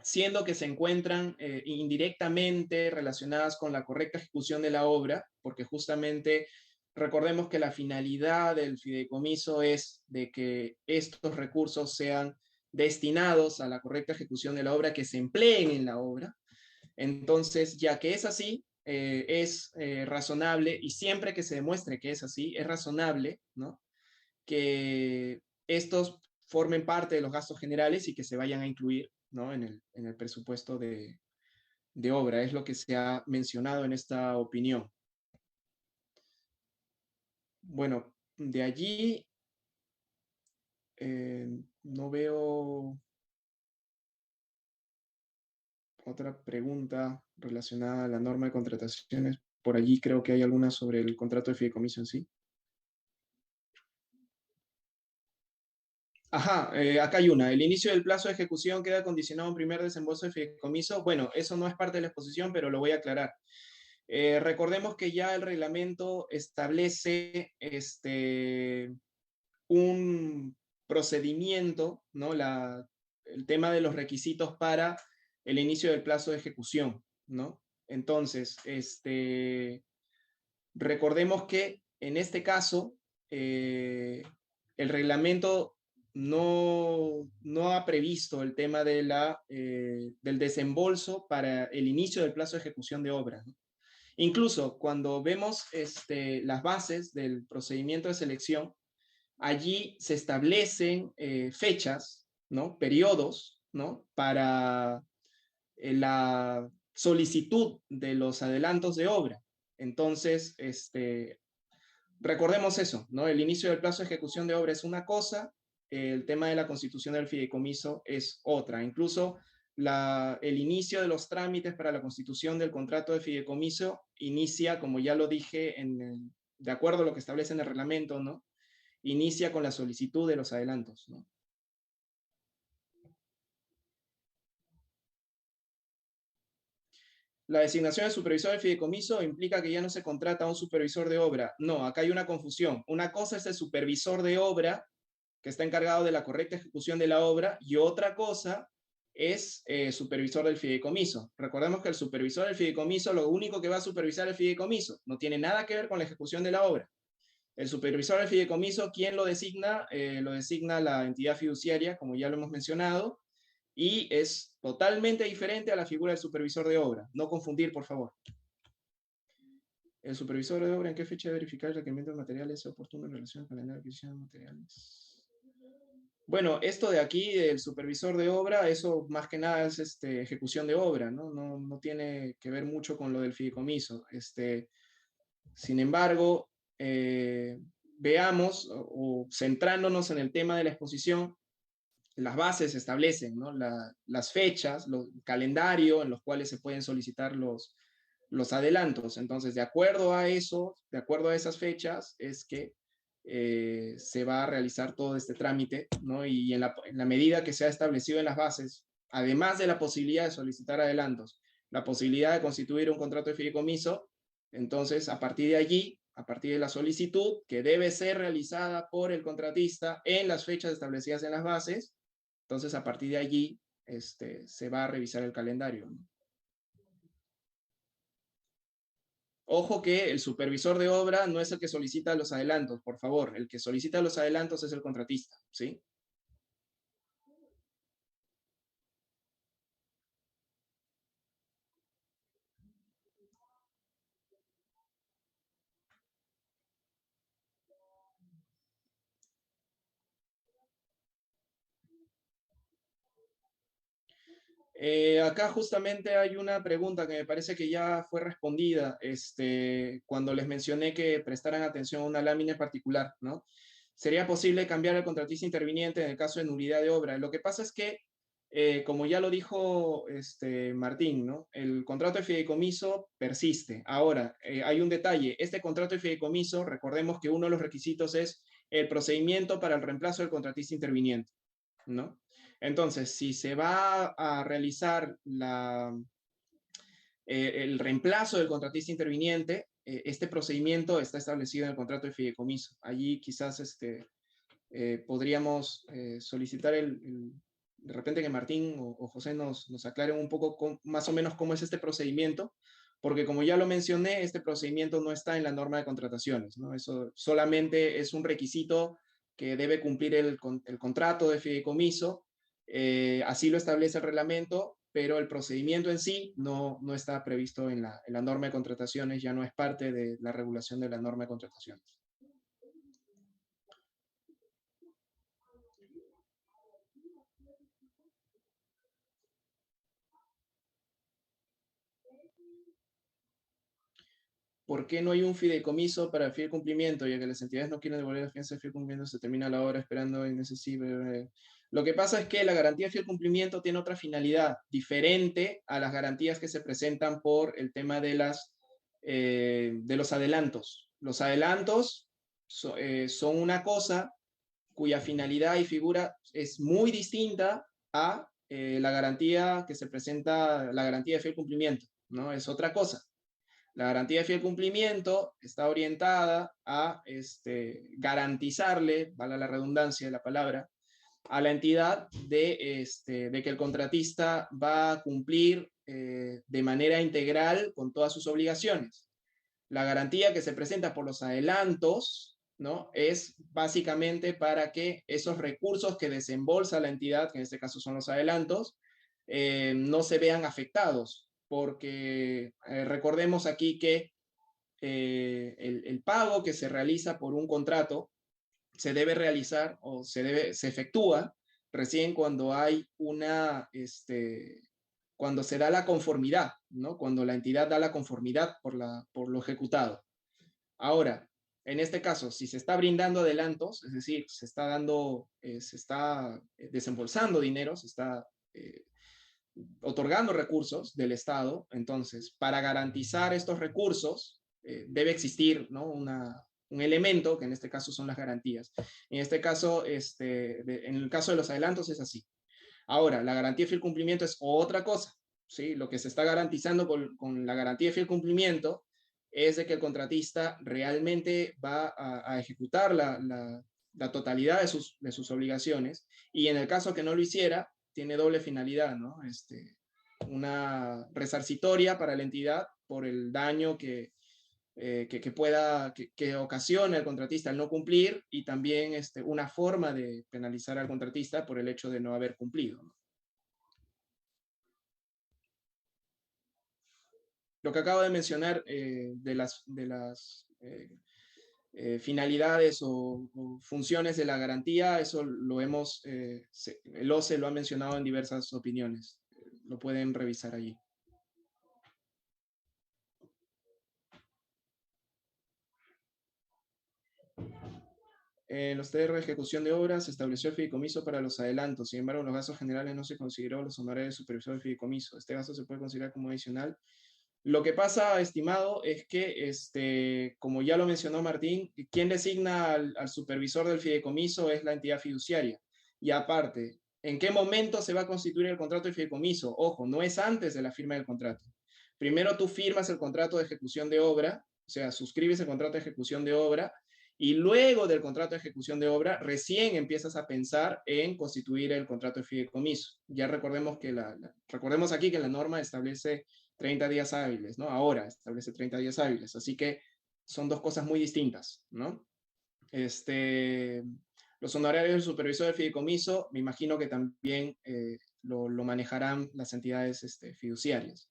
D: siendo que se encuentran indirectamente relacionadas con la correcta ejecución de la obra, porque justamente recordemos que la finalidad del fideicomiso es de que estos recursos sean destinados a la correcta ejecución de la obra, que se empleen en la obra. Entonces, ya que es así, es razonable, y siempre que se demuestre que es así, es razonable, ¿no? Que estos formen parte de los gastos generales y que se vayan a incluir, ¿no? En el presupuesto de obra. Es lo que se ha mencionado en esta opinión. Bueno, de allí no veo otra pregunta relacionada a la norma de contrataciones. Por allí creo que hay alguna sobre el contrato de fideicomiso en sí. Ajá, acá hay una. El inicio del plazo de ejecución queda condicionado a un primer desembolso de fideicomiso. Bueno, eso no es parte de la exposición, pero lo voy a aclarar. Recordemos que ya el reglamento establece un procedimiento, ¿no? El tema de los requisitos para el inicio del plazo de ejecución, ¿no? Entonces, recordemos que en este caso, el reglamento no ha previsto el tema del desembolso para el inicio del plazo de ejecución de obra, ¿no? Incluso cuando vemos las bases del procedimiento de selección, allí se establecen fechas, ¿no? Periodos, ¿no? Para la solicitud de los adelantos de obra. Entonces, recordemos eso, ¿no? El inicio del plazo de ejecución de obra es una cosa, el tema de la constitución del fideicomiso es otra. Incluso el inicio de los trámites para la constitución del contrato de fideicomiso inicia, como ya lo dije, de acuerdo a lo que establece en el reglamento, ¿no? Inicia con la solicitud de los adelantos, ¿no? La designación de supervisor del fideicomiso implica que ya no se contrata a un supervisor de obra. No, acá hay una confusión. Una cosa es el supervisor de obra, que está encargado de la correcta ejecución de la obra, y otra cosa es supervisor del fideicomiso. Recordemos que el supervisor del fideicomiso lo único que va a supervisar el fideicomiso, no tiene nada que ver con la ejecución de la obra. El supervisor del fideicomiso, ¿quién lo designa? Lo designa la entidad fiduciaria, como ya lo hemos mencionado, y es totalmente diferente a la figura del supervisor de obra. No confundir, por favor. El supervisor de obra, ¿en qué fecha de verificar el requerimiento de materiales es oportuno en relación al calendario de adquisición de materiales? Bueno, esto de aquí, el supervisor de obra, eso más que nada es ejecución de obra, ¿no? No tiene que ver mucho con lo del fideicomiso. Sin embargo, veamos, o centrándonos en el tema de la exposición, las bases establecen, ¿no? Las fechas, el calendario en los cuales se pueden solicitar los adelantos. Entonces, de acuerdo a eso, de acuerdo a esas fechas, es que se va a realizar todo este trámite, ¿no? Y en la medida que se ha establecido en las bases, además de la posibilidad de solicitar adelantos, la posibilidad de constituir un contrato de fideicomiso, entonces, a partir de allí, a partir de la solicitud, que debe ser realizada por el contratista en las fechas establecidas en las bases, entonces a partir de allí se va a revisar el calendario, ¿no? Ojo que el supervisor de obra no es el que solicita los adelantos, por favor. El que solicita los adelantos es el contratista, ¿sí? Acá justamente hay una pregunta que me parece que ya fue respondida cuando les mencioné que prestaran atención a una lámina en particular, ¿no? ¿Sería posible cambiar al contratista interviniente en el caso de nulidad de obra? Lo que pasa es que, como ya lo dijo Martín, ¿no? El contrato de fideicomiso persiste. Ahora, hay un detalle. Este contrato de fideicomiso, recordemos que uno de los requisitos es el procedimiento para el reemplazo del contratista interviniente, ¿no? Entonces, si se va a realizar el reemplazo del contratista interviniente, este procedimiento está establecido en el contrato de fideicomiso. Allí quizás podríamos solicitar de repente que Martín o José nos aclaren un poco más o menos cómo es este procedimiento, porque como ya lo mencioné, este procedimiento no está en la norma de contrataciones, ¿no? Eso solamente es un requisito que debe cumplir el contrato de fideicomiso. Así lo establece el reglamento, pero el procedimiento en sí no está previsto en la norma de contrataciones, ya no es parte de la regulación de la norma de contrataciones. ¿Por qué no hay un fideicomiso para el fiel cumplimiento? Ya que las entidades no quieren devolver la fianza de fiel cumplimiento, se termina la obra esperando innecesible. Lo que pasa es que la garantía de fiel cumplimiento tiene otra finalidad, diferente a las garantías que se presentan por el tema de los adelantos. Los adelantos son una cosa cuya finalidad y figura es muy distinta a la garantía que se presenta, la garantía de fiel cumplimiento, ¿no? Es otra cosa. La garantía de fiel cumplimiento está orientada a garantizarle, valga la redundancia de la palabra, a la entidad de que el contratista va a cumplir de manera integral con todas sus obligaciones. La garantía que se presenta por los adelantos, ¿no? Es básicamente para que esos recursos que desembolsa la entidad, que en este caso son los adelantos, no se vean afectados, porque recordemos aquí que el pago que se realiza por un contrato se debe realizar o se efectúa recién cuando hay cuando se da la conformidad, ¿no? Cuando la entidad da la conformidad por lo ejecutado. Ahora, en este caso, si se está brindando adelantos, es decir, se está desembolsando dinero, se está otorgando recursos del Estado, entonces, para garantizar estos recursos, debe existir, ¿no? Un elemento, que en este caso son las garantías. En este caso, en el caso de los adelantos es así. Ahora, la garantía de fiel cumplimiento es otra cosa, ¿sí? Lo que se está garantizando con la garantía de fiel cumplimiento es de que el contratista realmente va a ejecutar la totalidad de sus obligaciones, y en el caso que no lo hiciera, tiene doble finalidad, ¿no? Una resarcitoria para la entidad por el daño que ocasiona el contratista al no cumplir, y también una forma de penalizar al contratista por el hecho de no haber cumplido, ¿no? Lo que acabo de mencionar finalidades o funciones de la garantía, eso el OCE lo ha mencionado en diversas opiniones. Lo pueden revisar allí. En los TR de ejecución de obras se estableció el fideicomiso para los adelantos. Sin embargo, los gastos generales no se consideró los honorarios de supervisor del fideicomiso. Este gasto se puede considerar como adicional. Lo que pasa, estimado, es que, como ya lo mencionó Martín, quien designa al supervisor del fideicomiso es la entidad fiduciaria. Y aparte, ¿en qué momento se va a constituir el contrato de fideicomiso? Ojo, no es antes de la firma del contrato. Primero tú firmas el contrato de ejecución de obra, o sea, suscribes el contrato de ejecución de obra, y luego del contrato de ejecución de obra, recién empiezas a pensar en constituir el contrato de fideicomiso. Ya recordemos recordemos aquí que la norma establece 30 días hábiles, ¿no? Ahora establece 30 días hábiles, así que son dos cosas muy distintas, ¿no? Los honorarios del supervisor del fideicomiso, me imagino que también lo manejarán las entidades fiduciarias.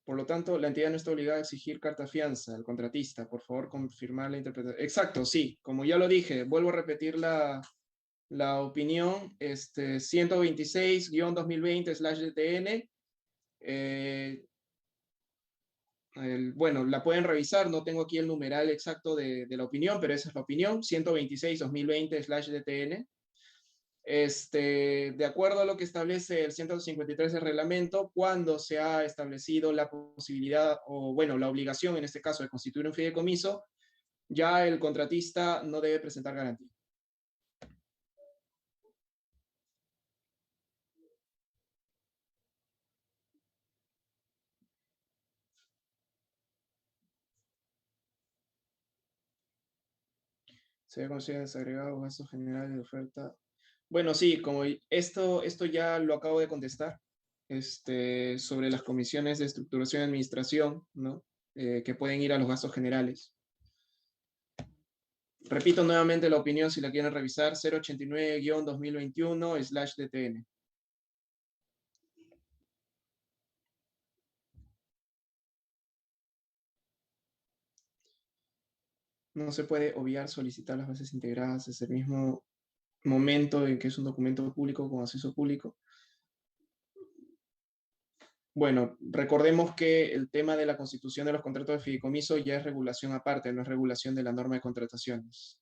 D: Por lo tanto, la entidad no está obligada a exigir carta fianza al contratista. Por favor, confirmar la interpretación. Exacto, sí. Como ya lo dije, vuelvo a repetir la opinión 126-2020/DTN. Bueno, la pueden revisar, no tengo aquí el numeral exacto de la opinión, pero esa es la opinión, 126-2020/DTN. De acuerdo a lo que establece el 153 del reglamento, cuando se ha establecido la posibilidad, o bueno, la obligación en este caso de constituir un fideicomiso, ya el contratista no debe presentar garantía. Se debe considerar desagregados gastos generales de oferta. Bueno, sí, como esto ya lo acabo de contestar, sobre las comisiones de estructuración y administración, ¿no? Que pueden ir a los gastos generales. Repito nuevamente la opinión si la quieren revisar, 089-2021/DTN. No se puede obviar solicitar las bases integradas desde el mismo momento en que es un documento público con acceso público. Bueno, recordemos que el tema de la constitución de los contratos de fideicomiso ya es regulación aparte, no es regulación de la norma de contrataciones.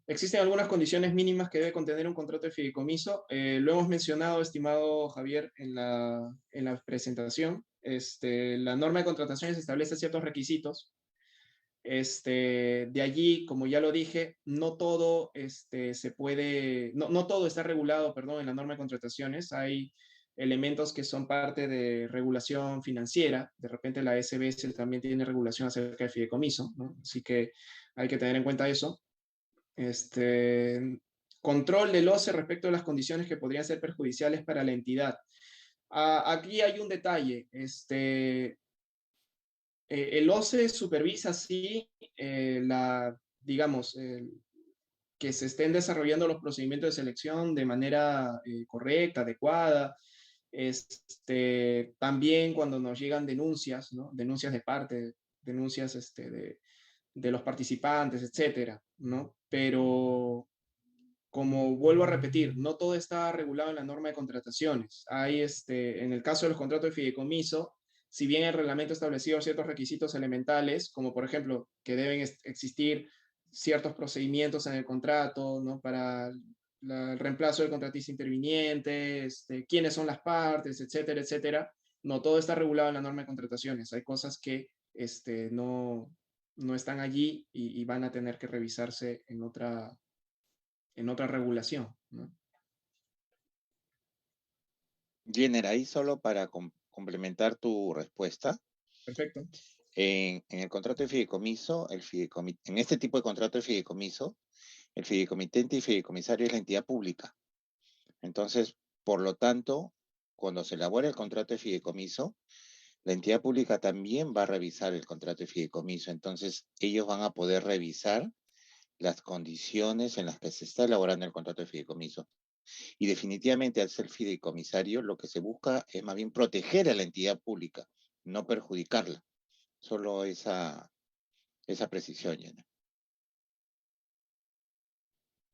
D: Existen algunas condiciones mínimas que debe contener un contrato de fideicomiso. Lo hemos mencionado, estimado Javier, en la presentación. La norma de contrataciones establece ciertos requisitos. De allí, como ya lo dije, no todo se puede, no todo está regulado, perdón, en la norma de contrataciones. Hay elementos que son parte de regulación financiera. De repente la SBS también tiene regulación acerca del fideicomiso, ¿no? Así que hay que tener en cuenta eso. Control del OCE respecto a las condiciones que podrían ser perjudiciales para la entidad. Aquí hay un detalle. El OCE supervisa, sí, digamos, que se estén desarrollando los procedimientos de selección de manera correcta, adecuada. También cuando nos llegan denuncias, ¿no? Denuncias de parte, denuncias de los participantes, etcétera, ¿no? Pero, como vuelvo a repetir, no todo está regulado en la norma de contrataciones. Hay, en el caso de los contratos de fideicomiso, si bien el reglamento ha establecido ciertos requisitos elementales, como por ejemplo que deben existir ciertos procedimientos en el contrato, ¿no? Para el reemplazo del contratista interviniente, quiénes son las partes, etcétera, etcétera. No todo está regulado en la norma de contrataciones. Hay cosas que no están allí y van a tener que revisarse en otra regulación, ¿no?
B: Jenner, ahí solo para complementar tu respuesta,
D: Perfecto.
B: en el contrato de fideicomiso, en este tipo de contrato de fideicomiso, el fideicomitente y fideicomisario es la entidad pública. Entonces, por lo tanto, cuando se elabora el contrato de fideicomiso, la entidad pública también va a revisar el contrato de fideicomiso. Entonces, ellos van a poder revisar las condiciones en las que se está elaborando el contrato de fideicomiso. Y definitivamente, al ser fideicomisario, lo que se busca es más bien proteger a la entidad pública, no perjudicarla. Solo esa precisión, Jenna.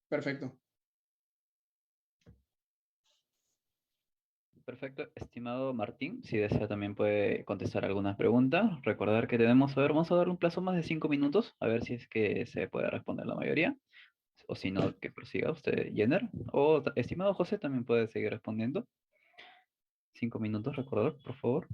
D: Perfecto.
E: Perfecto, estimado Martín, si desea también puede contestar algunas preguntas. Recordar que tenemos, a ver, vamos a dar un plazo más de 5 minutos, a ver si es que se puede responder la mayoría, o si no, que prosiga usted, Jenner. O estimado José también puede seguir respondiendo. 5 minutos, recordar, por favor.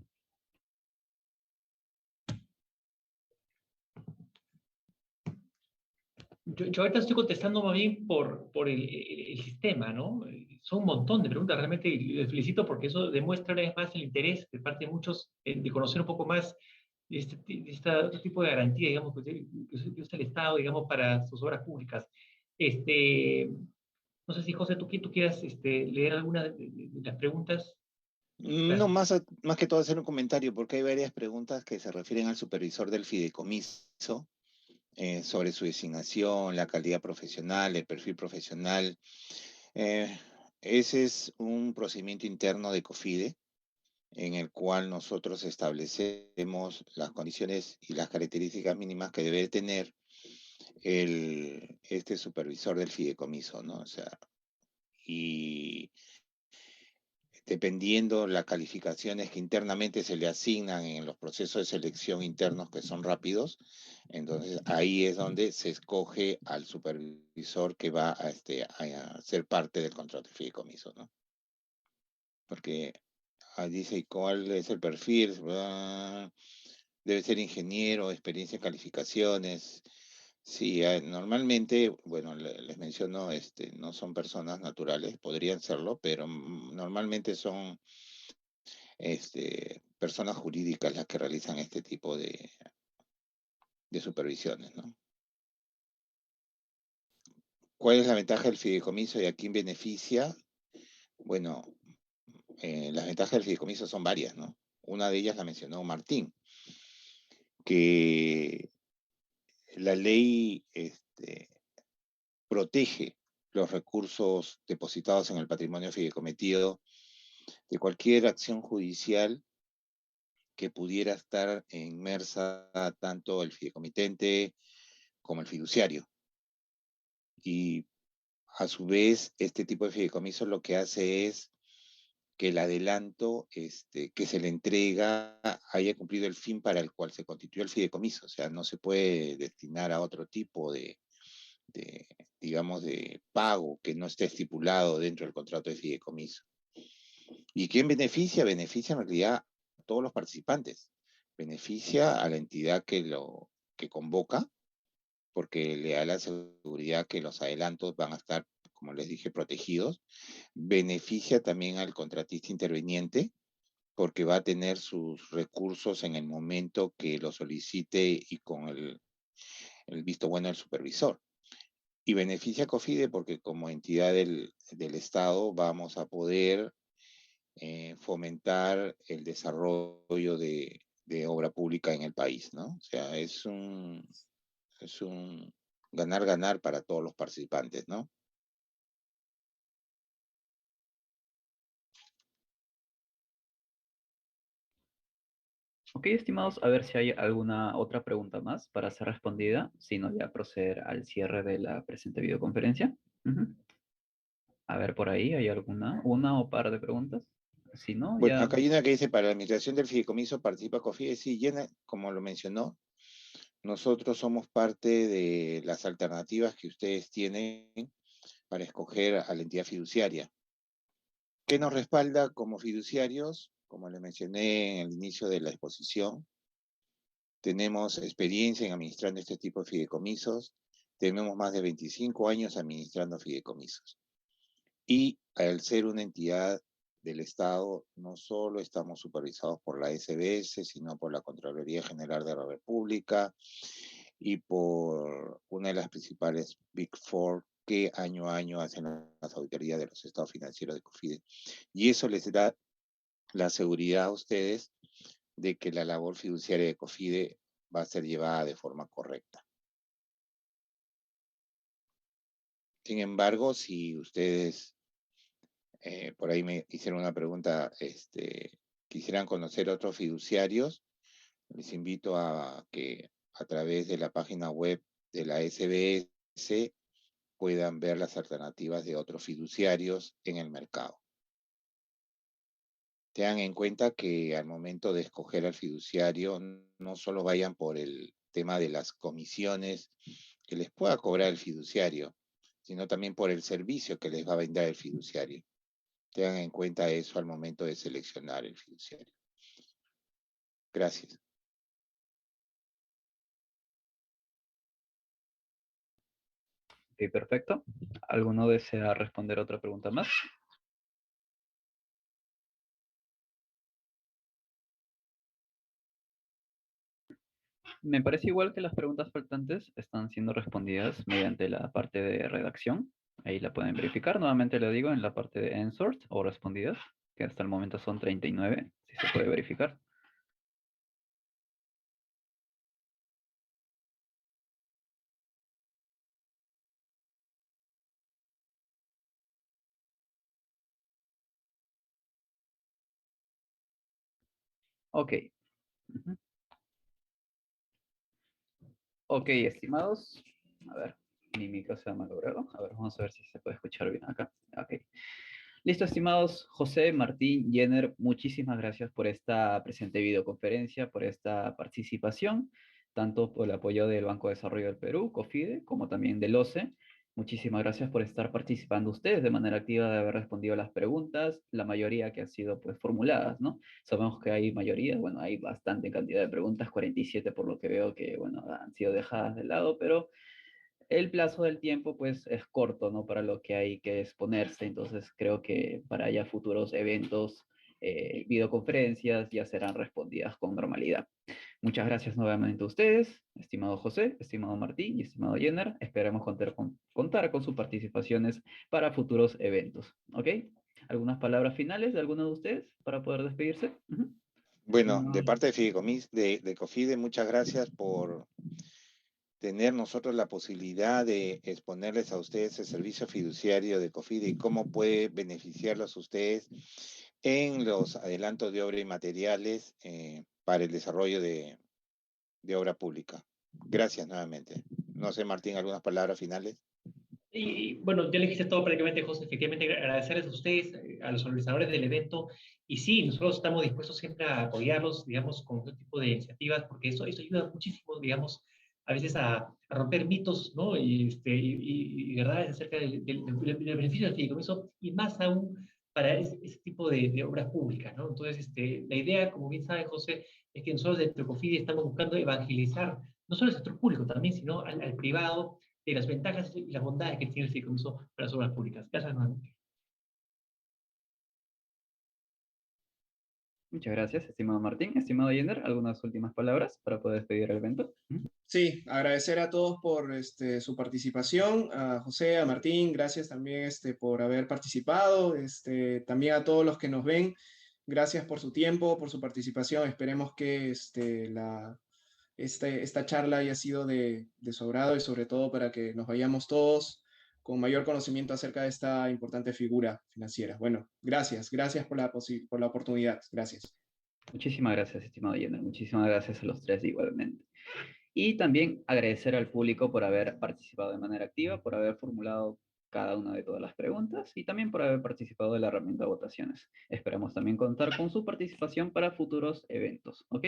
C: Yo ahorita estoy contestando más bien por el sistema, ¿no? Son un montón de preguntas, realmente, y les felicito porque eso demuestra una vez más el interés de parte de muchos de conocer un poco más otro tipo de garantía, digamos, que usa el Estado, digamos, para sus obras públicas. No sé si, José, tú quieras leer alguna de las preguntas.
B: No,
C: Gracias.
B: más que todo hacer un comentario, porque hay varias preguntas que se refieren al supervisor del fideicomiso, sobre su designación, la calidad profesional, el perfil profesional. Eh, Ese es un procedimiento interno de COFIDE, en el cual nosotros establecemos las condiciones y las características mínimas que debe tener este supervisor del fideicomiso, ¿no? O sea, y dependiendo las calificaciones que internamente se le asignan en los procesos de selección internos que son rápidos, entonces ahí es donde se escoge al supervisor que va a ser parte del contrato de fideicomiso, ¿no? Porque dice cuál es el perfil, debe ser ingeniero, experiencia en calificaciones. Sí, normalmente, bueno, les menciono, no son personas naturales, podrían serlo, pero normalmente son personas jurídicas las que realizan este tipo de supervisiones, ¿no? ¿Cuál es la ventaja del fideicomiso y a quién beneficia? Bueno, las ventajas del fideicomiso son varias, ¿no? Una de ellas la mencionó Martín, que la ley protege los recursos depositados en el patrimonio fideicometido de cualquier acción judicial que pudiera estar inmersa tanto el fideicomitente como el fiduciario. Y a su vez, este tipo de fideicomiso lo que hace es que el adelanto que se le entrega haya cumplido el fin para el cual se constituyó el fideicomiso. O sea, no se puede destinar a otro tipo de digamos, de pago que no esté estipulado dentro del contrato de fideicomiso. ¿Y quién beneficia? Beneficia en realidad a todos los participantes. Beneficia a la entidad que convoca, porque le da la seguridad que los adelantos van a estar, como les dije, protegidos. Beneficia también al contratista interveniente, porque va a tener sus recursos en el momento que lo solicite y con el visto bueno del supervisor. Y beneficia a COFIDE porque como entidad del Estado vamos a poder fomentar el desarrollo de obra pública en el país, ¿no? O sea, es un ganar-ganar para todos los participantes, ¿no?
E: Ok, estimados, a ver si hay alguna otra pregunta más para ser respondida, si no ya proceder al cierre de la presente videoconferencia. Ujú. A ver, por ahí hay alguna, una o par de preguntas. Si no,
B: Bueno,
E: ya.
B: acá hay una que dice, para la administración del fideicomiso participa COFIDE. Sí, llena, como lo mencionó, nosotros somos parte de las alternativas que ustedes tienen para escoger a la entidad fiduciaria. ¿Qué nos respalda como fiduciarios? Como le mencioné en el inicio de la exposición, tenemos experiencia en administrando este tipo de fideicomisos, tenemos más de 25 años administrando fideicomisos. Y al ser una entidad del Estado, no solo estamos supervisados por la SBS, sino por la Contraloría General de la República y por una de las principales Big Four que año a año hacen las auditorías de los estados financieros de COFIDE. Y eso les da la seguridad a ustedes de que la labor fiduciaria de COFIDE va a ser llevada de forma correcta. Sin embargo, si ustedes por ahí me hicieron una pregunta, quisieran conocer otros fiduciarios, les invito a que a través de la página web de la SBS puedan ver las alternativas de otros fiduciarios en el mercado. Tengan en cuenta que al momento de escoger al fiduciario, no solo vayan por el tema de las comisiones que les pueda cobrar el fiduciario, sino también por el servicio que les va a brindar el fiduciario. Tengan en cuenta eso al momento de seleccionar el fiduciario. Gracias.
E: Ok, perfecto. ¿Alguno desea responder otra pregunta más? Me parece igual que las preguntas faltantes están siendo respondidas mediante la parte de redacción. Ahí la pueden verificar. Nuevamente le digo en la parte de answered o respondidas, que hasta el momento son 39, si se puede verificar. Ok. Ujú. Ok, estimados. A ver, mi micro se ha malogrado. A ver, vamos a ver si se puede escuchar bien acá. Ok. Listo, estimados José, Martín, Jenner, muchísimas gracias por esta presente videoconferencia, por esta participación, tanto por el apoyo del Banco de Desarrollo del Perú, COFIDE, como también del OCE. Muchísimas gracias por estar participando ustedes de manera activa, de haber respondido a las preguntas, la mayoría que han sido pues formuladas, ¿no? Sabemos que hay mayoría, bueno, hay bastante cantidad de preguntas, 47 por lo que veo que, bueno, han sido dejadas de lado, pero el plazo del tiempo pues es corto, ¿no? Para lo que hay que exponerse, entonces creo que para ya futuros eventos, videoconferencias ya serán respondidas con normalidad. Muchas gracias nuevamente a ustedes, estimado José, estimado Martín y estimado Jenner. Esperemos contar con sus participaciones para futuros eventos, ¿ok? ¿Algunas palabras finales de alguno de ustedes para poder despedirse? Ujú.
B: Bueno, de parte de Fideicomis, de COFIDE, muchas gracias por tener nosotros la posibilidad de exponerles a ustedes el servicio fiduciario de COFIDE y cómo puede beneficiarlos a ustedes en los adelantos de obra y materiales para el desarrollo de obra pública. Gracias nuevamente. No sé, Martín, algunas palabras finales.
C: Y bueno, ya le dijiste todo prácticamente, José. Efectivamente, agradecerles a ustedes, a los organizadores del evento. Y sí, nosotros estamos dispuestos siempre a apoyarlos, digamos, con este tipo de iniciativas, porque eso ayuda muchísimo, digamos, a veces a romper mitos, ¿no? Y verdades acerca del beneficio del fideicomiso, y más aún para ese tipo de obras públicas, ¿no? Entonces, la idea, como bien sabe José, es que nosotros desde Ecofidi estamos buscando evangelizar no solo el sector público también, sino al privado, de las ventajas y las bondades que tiene el fideicomiso para las obras públicas. Gracias, nuevamente.
E: Muchas gracias, estimado Martín. Estimado Yender, ¿algunas últimas palabras para poder despedir el evento?
D: Sí, agradecer a todos por su participación, a José, a Martín, gracias también por haber participado, también a todos los que nos ven, gracias por su tiempo, por su participación, esperemos que esta charla haya sido de su agrado y sobre todo para que nos vayamos todos con mayor conocimiento acerca de esta importante figura financiera. Bueno, gracias por la oportunidad, gracias.
E: Muchísimas gracias, estimado Yender. Muchísimas gracias a los tres igualmente. Y también agradecer al público por haber participado de manera activa, por haber formulado cada una de todas las preguntas y también por haber participado de la herramienta de votaciones. Esperamos también contar con su participación para futuros eventos. ¿Ok?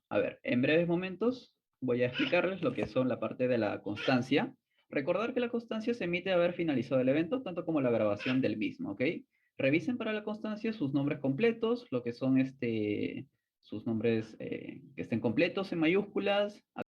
E: A ver, en breves momentos voy a explicarles lo que son la parte de la constancia. Recordar que la constancia se emite a haber finalizado el evento, tanto como la grabación del mismo, ¿ok? Revisen para la constancia sus nombres completos, lo que son sus nombres que estén completos en mayúsculas,